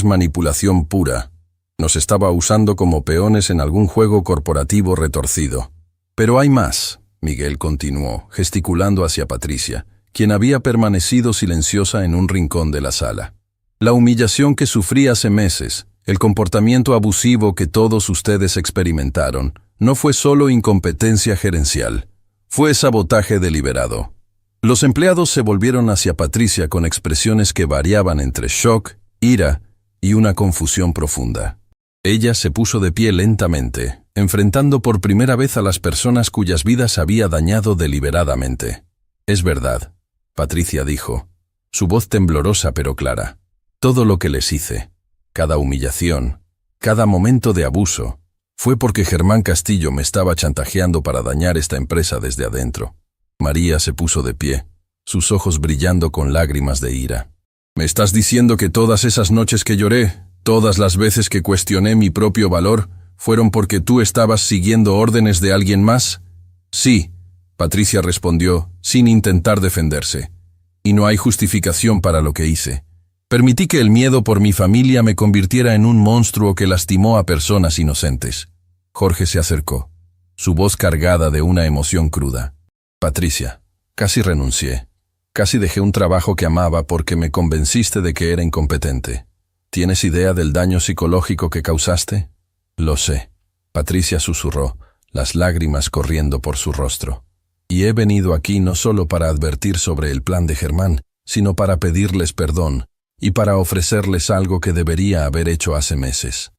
manipulación pura. Nos estaba usando como peones en algún juego corporativo retorcido. «Pero hay más», Miguel continuó, gesticulando hacia Patricia, quien había permanecido silenciosa en un rincón de la sala. «La humillación que sufrí hace meses, el comportamiento abusivo que todos ustedes experimentaron, no fue solo incompetencia gerencial, fue sabotaje deliberado». Los empleados se volvieron hacia Patricia con expresiones que variaban entre shock, ira y una confusión profunda. Ella se puso de pie lentamente, enfrentando por primera vez a las personas cuyas vidas había dañado deliberadamente. «Es verdad», Patricia dijo, su voz temblorosa pero clara. «Todo lo que les hice, cada humillación, cada momento de abuso, fue porque Germán Castillo me estaba chantajeando para dañar esta empresa desde adentro». María se puso de pie, sus ojos brillando con lágrimas de ira. «¿Me estás diciendo que todas esas noches que lloré, todas las veces que cuestioné mi propio valor, fueron porque tú estabas siguiendo órdenes de alguien más?» «Sí», Patricia respondió, sin intentar defenderse. «Y no hay justificación para lo que hice. Permití que el miedo por mi familia me convirtiera en un monstruo que lastimó a personas inocentes». Jorge se acercó, su voz cargada de una emoción cruda. «Patricia, casi renuncié. Casi dejé un trabajo que amaba porque me convenciste de que era incompetente. ¿Tienes idea del daño psicológico que causaste?» «Lo sé», Patricia susurró, las lágrimas corriendo por su rostro. «Y he venido aquí no solo para advertir sobre el plan de Germán, sino para pedirles perdón y para ofrecerles algo que debería haber hecho hace meses.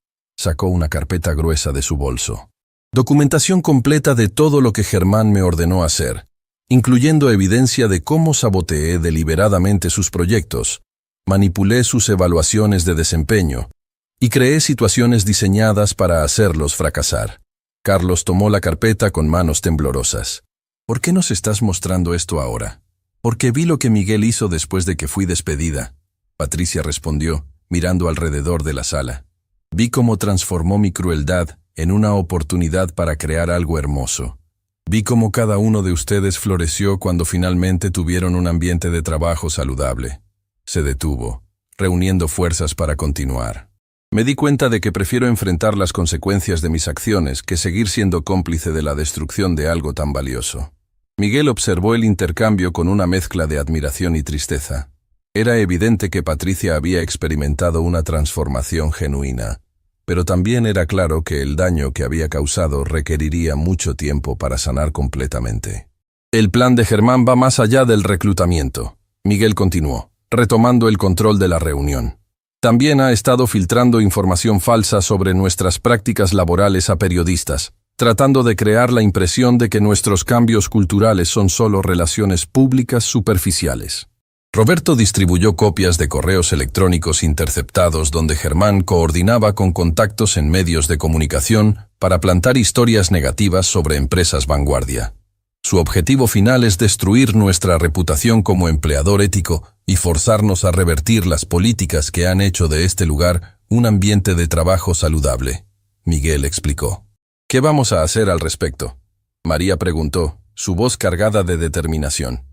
Sacó una carpeta gruesa de su bolso. Documentación completa de todo lo que Germán me ordenó hacer, incluyendo evidencia de cómo saboteé deliberadamente sus proyectos, manipulé sus evaluaciones de desempeño y creé situaciones diseñadas para hacerlos fracasar. Carlos tomó la carpeta con manos temblorosas. ¿Por qué nos estás mostrando esto ahora? Porque vi lo que Miguel hizo después de que fui despedida. Patricia respondió, mirando alrededor de la sala. Vi cómo transformó mi crueldad en una oportunidad para crear algo hermoso. Vi cómo cada uno de ustedes floreció cuando finalmente tuvieron un ambiente de trabajo saludable. Se detuvo, reuniendo fuerzas para continuar. Me di cuenta de que prefiero enfrentar las consecuencias de mis acciones que seguir siendo cómplice de la destrucción de algo tan valioso. Miguel observó el intercambio con una mezcla de admiración y tristeza. Era evidente que Patricia había experimentado una transformación genuina, pero también era claro que el daño que había causado requeriría mucho tiempo para sanar completamente. El plan de Germán va más allá del reclutamiento, Miguel continuó, retomando el control de la reunión. También ha estado filtrando información falsa sobre nuestras prácticas laborales a periodistas, tratando de crear la impresión de que nuestros cambios culturales son solo relaciones públicas superficiales. Roberto distribuyó copias de correos electrónicos interceptados donde Germán coordinaba con contactos en medios de comunicación para plantar historias negativas sobre empresas vanguardia. Su objetivo final es destruir nuestra reputación como empleador ético y forzarnos a revertir las políticas que han hecho de este lugar un ambiente de trabajo saludable, Miguel explicó. ¿Qué vamos a hacer al respecto?, María preguntó, su voz cargada de determinación.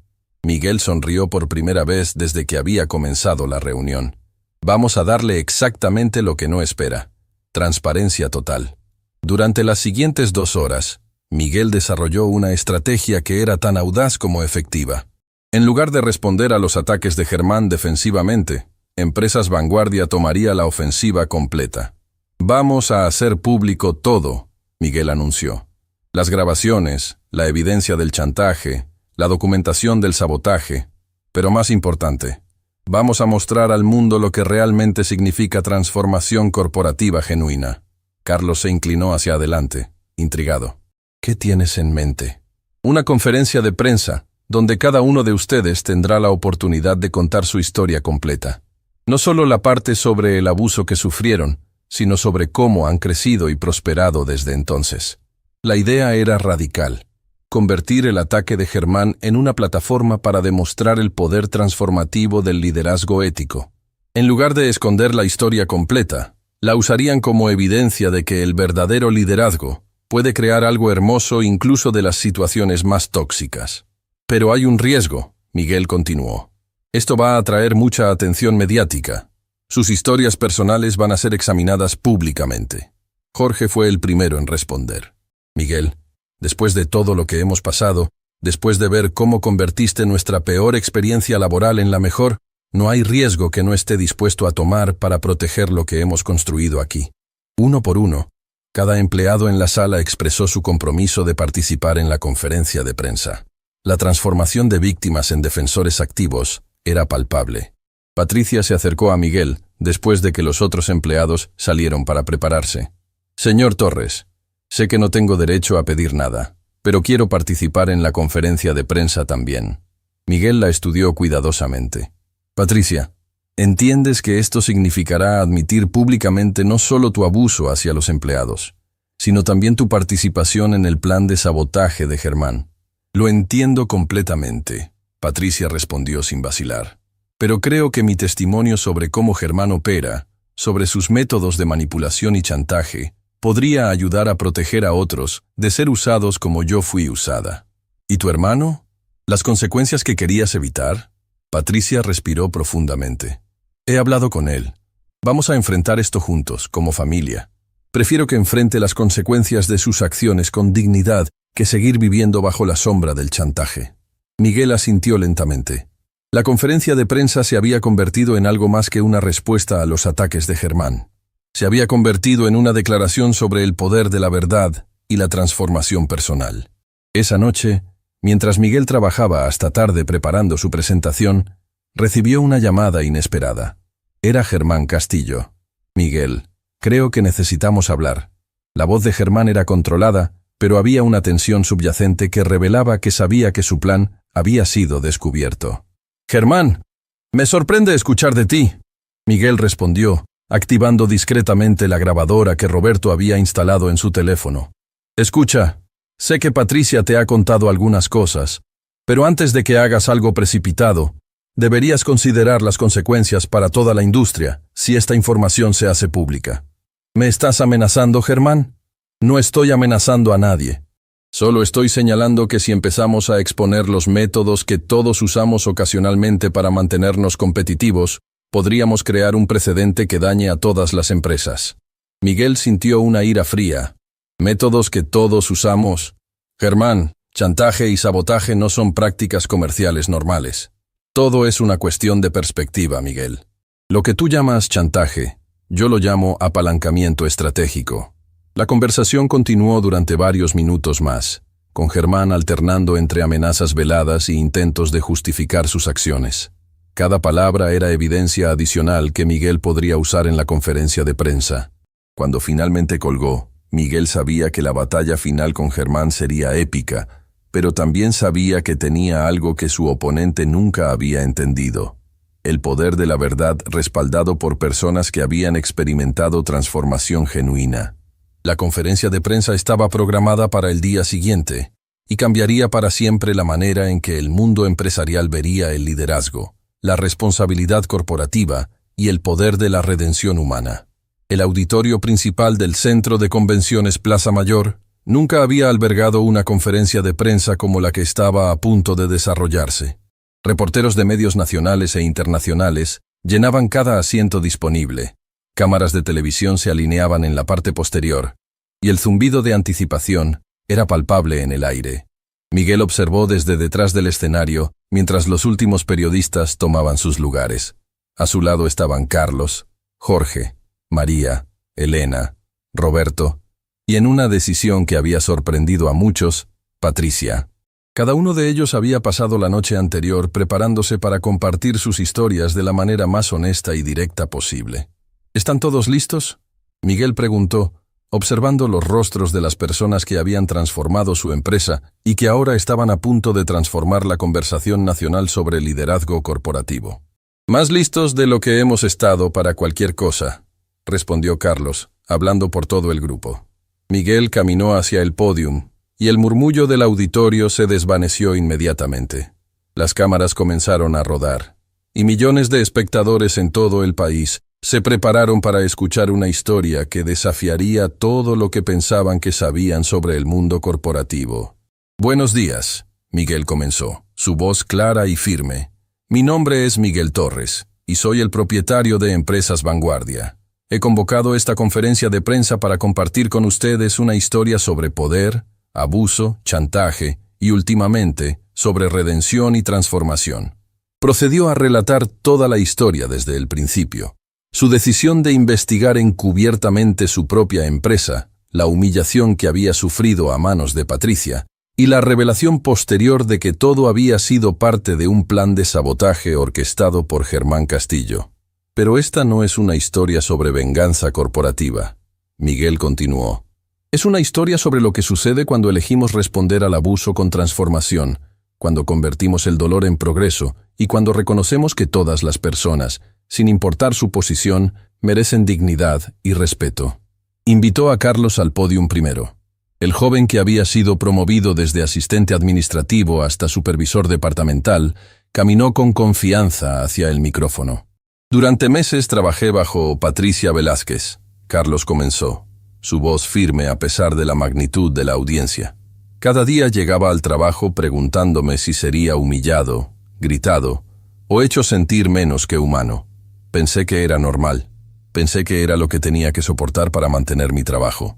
Miguel sonrió por primera vez desde que había comenzado la reunión. Vamos a darle exactamente lo que no espera: transparencia total. Durante las siguientes 2 horas, Miguel desarrolló una estrategia que era tan audaz como efectiva. En lugar de responder a los ataques de Germán defensivamente, Empresas Vanguardia tomaría la ofensiva completa. Vamos a hacer público todo, Miguel anunció. Las grabaciones, la evidencia del chantaje, la documentación del sabotaje, pero más importante, vamos a mostrar al mundo lo que realmente significa transformación corporativa genuina. Carlos se inclinó hacia adelante, intrigado. ¿Qué tienes en mente? Una conferencia de prensa, donde cada uno de ustedes tendrá la oportunidad de contar su historia completa. No solo la parte sobre el abuso que sufrieron, sino sobre cómo han crecido y prosperado desde entonces. La idea era radical: convertir el ataque de Germán en una plataforma para demostrar el poder transformativo del liderazgo ético. En lugar de esconder la historia completa, la usarían como evidencia de que el verdadero liderazgo puede crear algo hermoso incluso de las situaciones más tóxicas. Pero hay un riesgo, Miguel continuó. Esto va a atraer mucha atención mediática. Sus historias personales van a ser examinadas públicamente. Jorge fue el primero en responder. Miguel, después de todo lo que hemos pasado, después de ver cómo convertiste nuestra peor experiencia laboral en la mejor, no hay riesgo que no esté dispuesto a tomar para proteger lo que hemos construido aquí. Uno por uno, cada empleado en la sala expresó su compromiso de participar en la conferencia de prensa. La transformación de víctimas en defensores activos era palpable. Patricia se acercó a Miguel después de que los otros empleados salieron para prepararse. Señor Torres, sé que no tengo derecho a pedir nada, pero quiero participar en la conferencia de prensa también. Miguel la estudió cuidadosamente. Patricia, ¿entiendes que esto significará admitir públicamente no solo tu abuso hacia los empleados, sino también tu participación en el plan de sabotaje de Germán? Lo entiendo completamente, Patricia respondió sin vacilar. Pero creo que mi testimonio sobre cómo Germán opera, sobre sus métodos de manipulación y chantaje, podría ayudar a proteger a otros de ser usados como yo fui usada. ¿Y tu hermano? ¿Las consecuencias que querías evitar? Patricia respiró profundamente. He hablado con él. Vamos a enfrentar esto juntos, como familia. Prefiero que enfrente las consecuencias de sus acciones con dignidad que seguir viviendo bajo la sombra del chantaje. Miguel asintió lentamente. La conferencia de prensa se había convertido en algo más que una respuesta a los ataques de Germán. Se había convertido en una declaración sobre el poder de la verdad y la transformación personal. Esa noche, mientras Miguel trabajaba hasta tarde preparando su presentación, recibió una llamada inesperada. Era Germán Castillo. Miguel, Creo que necesitamos hablar. La voz de Germán era controlada, pero había una tensión subyacente que revelaba que sabía que su plan había sido descubierto. «Germán, me sorprende escuchar de ti», Miguel respondió, activando discretamente la grabadora que Roberto había instalado en su teléfono. «Escucha, sé que Patricia te ha contado algunas cosas, pero antes de que hagas algo precipitado, deberías considerar las consecuencias para toda la industria si esta información se hace pública». «¿Me estás amenazando, Germán?» «No estoy amenazando a nadie. Solo estoy señalando que si empezamos a exponer los métodos que todos usamos ocasionalmente para mantenernos competitivos, podríamos crear un precedente que dañe a todas las empresas». Miguel sintió una ira fría. «¿Métodos que todos usamos? Germán, chantaje y sabotaje no son prácticas comerciales normales. Todo es una cuestión de perspectiva, Miguel. Lo que tú llamas chantaje, yo lo llamo apalancamiento estratégico». La conversación continuó durante varios minutos más, con Germán alternando entre amenazas veladas e intentos de justificar sus acciones. Cada palabra era evidencia adicional que Miguel podría usar en la conferencia de prensa. Cuando finalmente colgó, Miguel sabía que la batalla final con Germán sería épica, pero también sabía que tenía algo que su oponente nunca había entendido: el poder de la verdad respaldado por personas que habían experimentado transformación genuina. La conferencia de prensa estaba programada para el día siguiente, y cambiaría para siempre la manera en que el mundo empresarial vería el liderazgo, la responsabilidad corporativa y el poder de la redención humana. El auditorio principal del Centro de Convenciones Plaza Mayor nunca había albergado una conferencia de prensa como la que estaba a punto de desarrollarse. Reporteros de medios nacionales e internacionales llenaban cada asiento disponible. Cámaras de televisión se alineaban en la parte posterior, y el zumbido de anticipación era palpable en el aire. Miguel observó desde detrás del escenario mientras los últimos periodistas tomaban sus lugares. A su lado estaban Carlos, Jorge, María, Elena, Roberto, y en una decisión que había sorprendido a muchos, Patricia. Cada uno de ellos había pasado la noche anterior preparándose para compartir sus historias de la manera más honesta y directa posible. ¿Están todos listos?, Miguel preguntó, observando los rostros de las personas que habían transformado su empresa y que ahora estaban a punto de transformar la conversación nacional sobre liderazgo corporativo. «Más listos de lo que hemos estado para cualquier cosa», respondió Carlos, hablando por todo el grupo. Miguel caminó hacia el pódium, y el murmullo del auditorio se desvaneció inmediatamente. Las cámaras comenzaron a rodar, y millones de espectadores en todo el país se prepararon para escuchar una historia que desafiaría todo lo que pensaban que sabían sobre el mundo corporativo. «Buenos días», Miguel comenzó, su voz clara y firme. «Mi nombre es Miguel Torres, y soy el propietario de Empresas Vanguardia. He convocado esta conferencia de prensa para compartir con ustedes una historia sobre poder, abuso, chantaje y, últimamente, sobre redención y transformación». Procedió a relatar toda la historia desde el principio. Su decisión de investigar encubiertamente su propia empresa, la humillación que había sufrido a manos de Patricia, y la revelación posterior de que todo había sido parte de un plan de sabotaje orquestado por Germán Castillo. «Pero esta no es una historia sobre venganza corporativa», Miguel continuó. «Es una historia sobre lo que sucede cuando elegimos responder al abuso con transformación, cuando convertimos el dolor en progreso y cuando reconocemos que todas las personas, sin importar su posición, merecen dignidad y respeto». Invitó a Carlos al pódium primero. El joven, que había sido promovido desde asistente administrativo hasta supervisor departamental, caminó con confianza hacia el micrófono. «Durante meses trabajé bajo Patricia Velázquez», Carlos comenzó, su voz firme a pesar de la magnitud de la audiencia. «Cada día llegaba al trabajo preguntándome si sería humillado, gritado o hecho sentir menos que humano. Pensé que era normal. Pensé que era lo que tenía que soportar para mantener mi trabajo».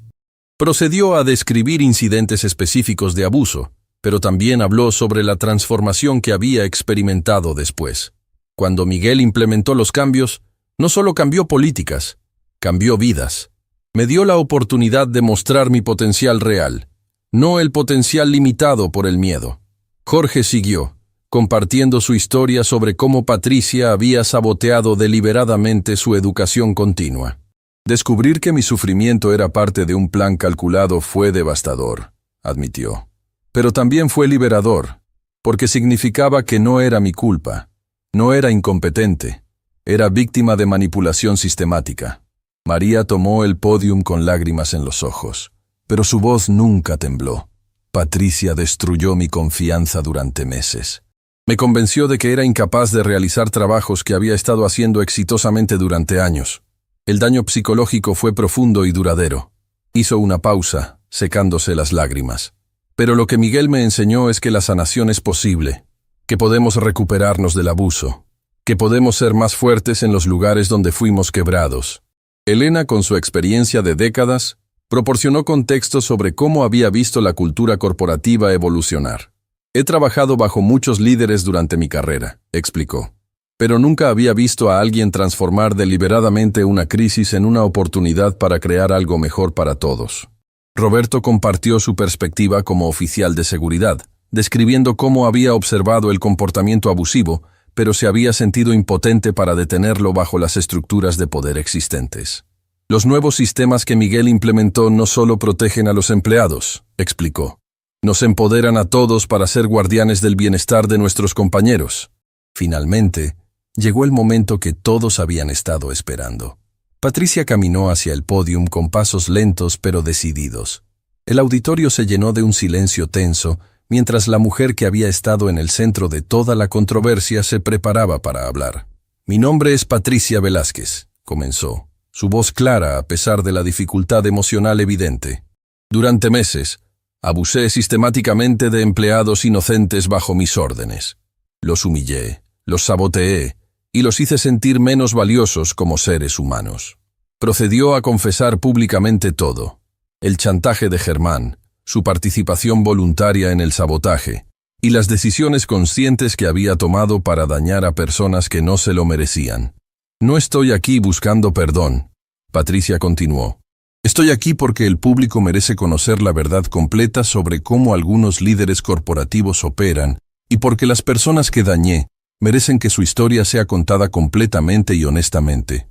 Procedió a describir incidentes específicos de abuso, pero también habló sobre la transformación que había experimentado después. Cuando Miguel implementó los cambios, no solo cambió políticas, cambió vidas. Me dio la oportunidad de mostrar mi potencial real, no el potencial limitado por el miedo. Jorge siguió, compartiendo su historia sobre cómo Patricia había saboteado deliberadamente su educación continua. Descubrir que mi sufrimiento era parte de un plan calculado fue devastador, admitió. Pero también fue liberador, porque significaba que no era mi culpa, no era incompetente, era víctima de manipulación sistemática. María tomó el pódium con lágrimas en los ojos, pero su voz nunca tembló. Patricia destruyó mi confianza durante meses. Me convenció de que era incapaz de realizar trabajos que había estado haciendo exitosamente durante años. El daño psicológico fue profundo y duradero. Hizo una pausa, secándose las lágrimas. Pero lo que Miguel me enseñó es que la sanación es posible, que podemos recuperarnos del abuso, que podemos ser más fuertes en los lugares donde fuimos quebrados. Elena, con su experiencia de décadas, proporcionó contexto sobre cómo había visto la cultura corporativa evolucionar. He trabajado bajo muchos líderes durante mi carrera, explicó, pero nunca había visto a alguien transformar deliberadamente una crisis en una oportunidad para crear algo mejor para todos. Roberto compartió su perspectiva como oficial de seguridad, describiendo cómo había observado el comportamiento abusivo, pero se había sentido impotente para detenerlo bajo las estructuras de poder existentes. Los nuevos sistemas que Miguel implementó no solo protegen a los empleados, explicó. Nos empoderan a todos para ser guardianes del bienestar de nuestros compañeros. Finalmente, llegó el momento que todos habían estado esperando. Patricia caminó hacia el pódium con pasos lentos pero decididos. El auditorio se llenó de un silencio tenso, mientras la mujer que había estado en el centro de toda la controversia se preparaba para hablar. Mi nombre es Patricia Velázquez, comenzó, su voz clara a pesar de la dificultad emocional evidente. Durante meses, abusé sistemáticamente de empleados inocentes bajo mis órdenes. Los humillé, los saboteé y los hice sentir menos valiosos como seres humanos. Procedió a confesar públicamente todo: el chantaje de Germán, su participación voluntaria en el sabotaje y las decisiones conscientes que había tomado para dañar a personas que no se lo merecían. No estoy aquí buscando perdón, Patricia continuó. Estoy aquí porque el público merece conocer la verdad completa sobre cómo algunos líderes corporativos operan y porque las personas que dañé merecen que su historia sea contada completamente y honestamente.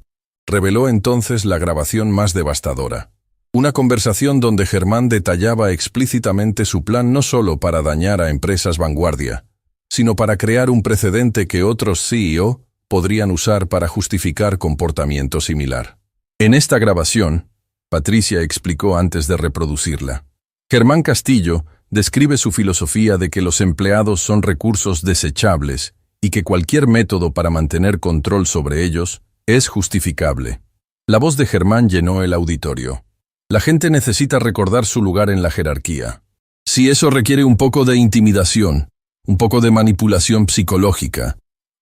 Reveló entonces la grabación más devastadora. Una conversación donde Germán detallaba explícitamente su plan no solo para dañar a empresas vanguardia, sino para crear un precedente que otros CEO podrían usar para justificar comportamiento similar. En esta grabación, Patricia explicó antes de reproducirla, Germán Castillo describe su filosofía de que los empleados son recursos desechables y que cualquier método para mantener control sobre ellos es justificable. La voz de Germán llenó el auditorio. La gente necesita recordar su lugar en la jerarquía. Si eso requiere un poco de intimidación, un poco de manipulación psicológica,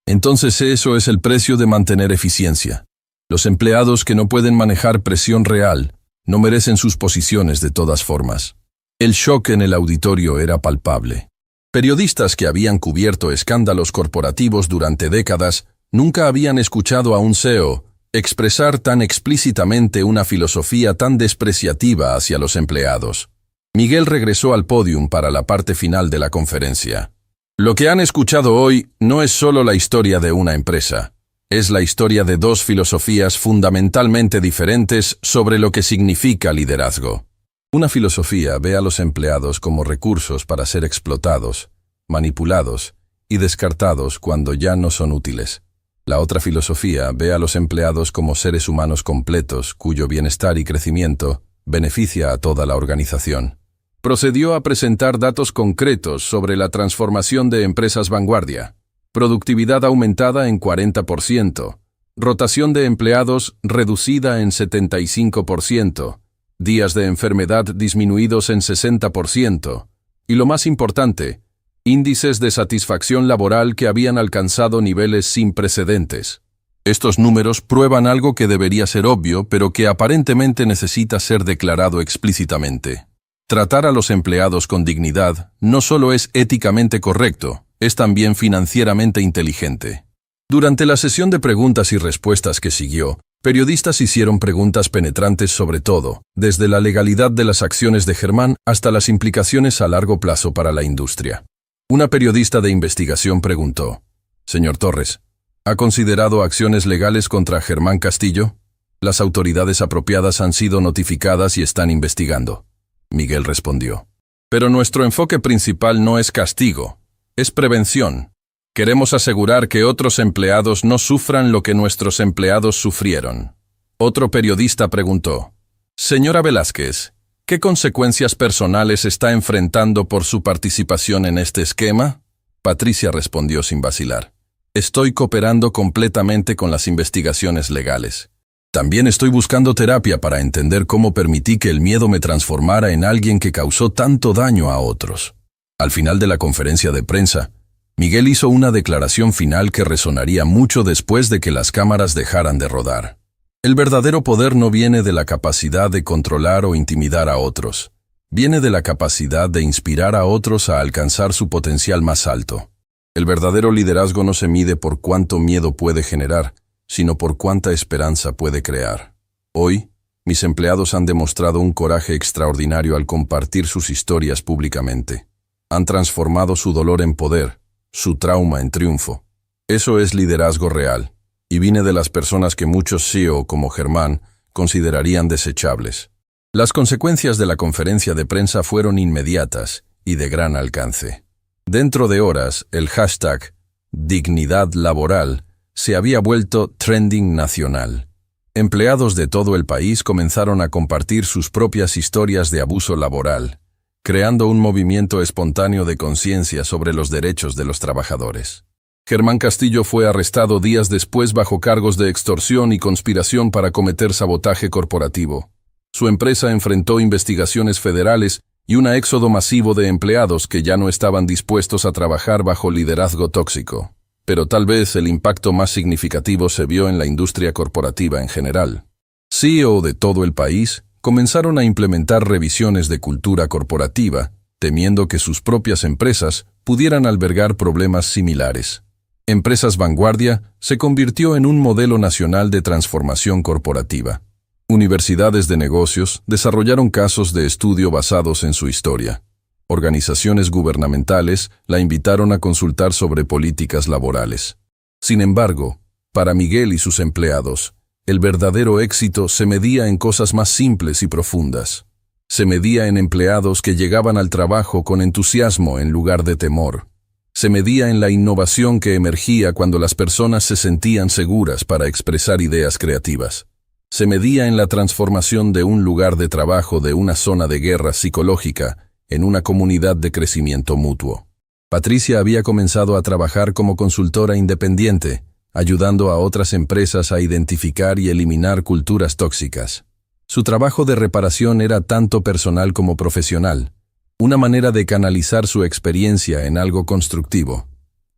entonces eso es el precio de mantener eficiencia. Los empleados que no pueden manejar presión real no merecen sus posiciones de todas formas. El shock en el auditorio era palpable. Periodistas que habían cubierto escándalos corporativos durante décadas nunca habían escuchado a un CEO expresar tan explícitamente una filosofía tan despreciativa hacia los empleados. Miguel regresó al pódium para la parte final de la conferencia. Lo que han escuchado hoy no es solo la historia de una empresa, es la historia de dos filosofías fundamentalmente diferentes sobre lo que significa liderazgo. Una filosofía ve a los empleados como recursos para ser explotados, manipulados y descartados cuando ya no son útiles. La otra filosofía ve a los empleados como seres humanos completos, cuyo bienestar y crecimiento beneficia a toda la organización. Procedió a presentar datos concretos sobre la transformación de empresas vanguardia. Productividad aumentada en 40%, rotación de empleados reducida en 75%, días de enfermedad disminuidos en 60%, y lo más importante, índices de satisfacción laboral que habían alcanzado niveles sin precedentes. Estos números prueban algo que debería ser obvio, pero que aparentemente necesita ser declarado explícitamente. Tratar a los empleados con dignidad no solo es éticamente correcto, es también financieramente inteligente. Durante la sesión de preguntas y respuestas que siguió, periodistas hicieron preguntas penetrantes sobre todo, desde la legalidad de las acciones de Germán hasta las implicaciones a largo plazo para la industria. Una periodista de investigación preguntó: «Señor Torres, ¿ha considerado acciones legales contra Germán Castillo?». Las autoridades apropiadas han sido notificadas y están investigando. Miguel respondió. Pero nuestro enfoque principal no es castigo, es prevención. Queremos asegurar que otros empleados no sufran lo que nuestros empleados sufrieron. Otro periodista preguntó. Señora Velázquez, ¿qué consecuencias personales está enfrentando por su participación en este esquema? Patricia respondió sin vacilar. Estoy cooperando completamente con las investigaciones legales. También estoy buscando terapia para entender cómo permití que el miedo me transformara en alguien que causó tanto daño a otros. Al final de la conferencia de prensa, Miguel hizo una declaración final que resonaría mucho después de que las cámaras dejaran de rodar. El verdadero poder no viene de la capacidad de controlar o intimidar a otros. Viene de la capacidad de inspirar a otros a alcanzar su potencial más alto. El verdadero liderazgo no se mide por cuánto miedo puede generar, sino por cuánta esperanza puede crear. Hoy, mis empleados han demostrado un coraje extraordinario al compartir sus historias públicamente. Han transformado su dolor en poder, su trauma en triunfo. Eso es liderazgo real, y viene de las personas que muchos CEO como Germán considerarían desechables. Las consecuencias de la conferencia de prensa fueron inmediatas y de gran alcance. Dentro de horas, el hashtag Dignidad Laboral se había vuelto trending nacional. Empleados de todo el país comenzaron a compartir sus propias historias de abuso laboral, creando un movimiento espontáneo de conciencia sobre los derechos de los trabajadores. Germán Castillo fue arrestado días después bajo cargos de extorsión y conspiración para cometer sabotaje corporativo. Su empresa enfrentó investigaciones federales y un éxodo masivo de empleados que ya no estaban dispuestos a trabajar bajo liderazgo tóxico. Pero tal vez el impacto más significativo se vio en la industria corporativa en general. CEO de todo el país comenzaron a implementar revisiones de cultura corporativa, temiendo que sus propias empresas pudieran albergar problemas similares. Empresas Vanguardia se convirtió en un modelo nacional de transformación corporativa. Universidades de negocios desarrollaron casos de estudio basados en su historia. Organizaciones gubernamentales la invitaron a consultar sobre políticas laborales. Sin embargo, para Miguel y sus empleados, el verdadero éxito se medía en cosas más simples y profundas. Se medía en empleados que llegaban al trabajo con entusiasmo en lugar de temor. Se medía en la innovación que emergía cuando las personas se sentían seguras para expresar ideas creativas. Se medía en la transformación de un lugar de trabajo de una zona de guerra psicológica en una comunidad de crecimiento mutuo. Patricia había comenzado a trabajar como consultora independiente, ayudando a otras empresas a identificar y eliminar culturas tóxicas. Su trabajo de reparación era tanto personal como profesional, una manera de canalizar su experiencia en algo constructivo.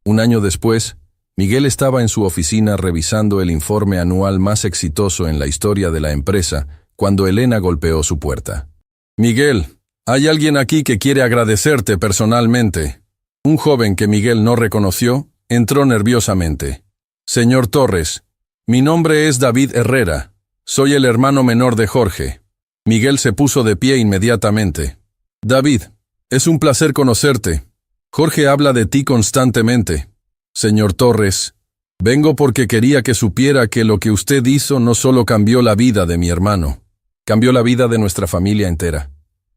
Un año después, Miguel estaba en su oficina revisando el informe anual más exitoso en la historia de la empresa cuando Elena golpeó su puerta. «Miguel, hay alguien aquí que quiere agradecerte personalmente». Un joven que Miguel no reconoció entró nerviosamente. «Señor Torres, mi nombre es David Herrera. Soy el hermano menor de Jorge». Miguel se puso de pie inmediatamente. «David, es un placer conocerte. Jorge habla de ti constantemente». «Señor Torres, vengo porque quería que supiera que lo que usted hizo no solo cambió la vida de mi hermano, cambió la vida de nuestra familia entera.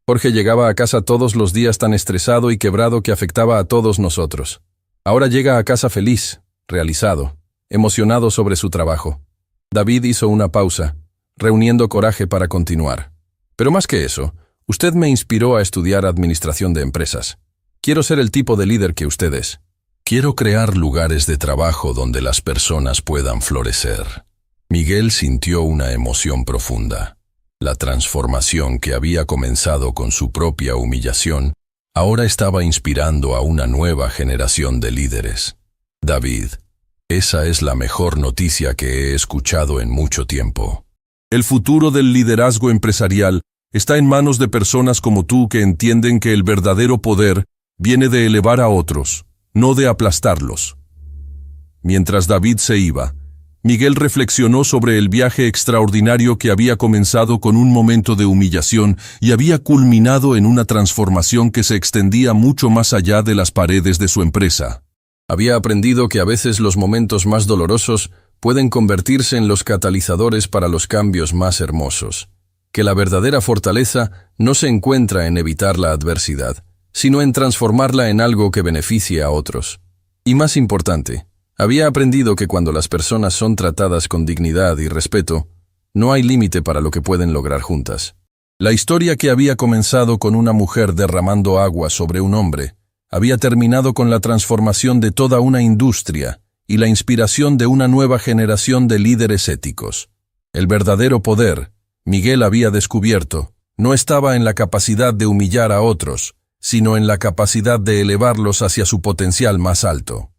Jorge llegaba a casa todos los días tan estresado y quebrado que afectaba a todos nosotros. Ahora llega a casa feliz, realizado, emocionado sobre su trabajo». David hizo una pausa, reuniendo coraje para continuar. «Pero más que eso, usted me inspiró a estudiar administración de empresas. Quiero ser el tipo de líder que usted es. Quiero crear lugares de trabajo donde las personas puedan florecer». Miguel sintió una emoción profunda. La transformación que había comenzado con su propia humillación, ahora estaba inspirando a una nueva generación de líderes. «David, esa es la mejor noticia que he escuchado en mucho tiempo. El futuro del liderazgo empresarial está en manos de personas como tú que entienden que el verdadero poder viene de elevar a otros, no de aplastarlos». Mientras David se iba, Miguel reflexionó sobre el viaje extraordinario que había comenzado con un momento de humillación y había culminado en una transformación que se extendía mucho más allá de las paredes de su empresa. Había aprendido que a veces los momentos más dolorosos pueden convertirse en los catalizadores para los cambios más hermosos. Que la verdadera fortaleza no se encuentra en evitar la adversidad, sino en transformarla en algo que beneficie a otros. Y más importante, había aprendido que cuando las personas son tratadas con dignidad y respeto, no hay límite para lo que pueden lograr juntas. La historia que había comenzado con una mujer derramando agua sobre un hombre, había terminado con la transformación de toda una industria y la inspiración de una nueva generación de líderes éticos. El verdadero poder, Miguel había descubierto, no estaba en la capacidad de humillar a otros, sino en la capacidad de elevarlos hacia su potencial más alto.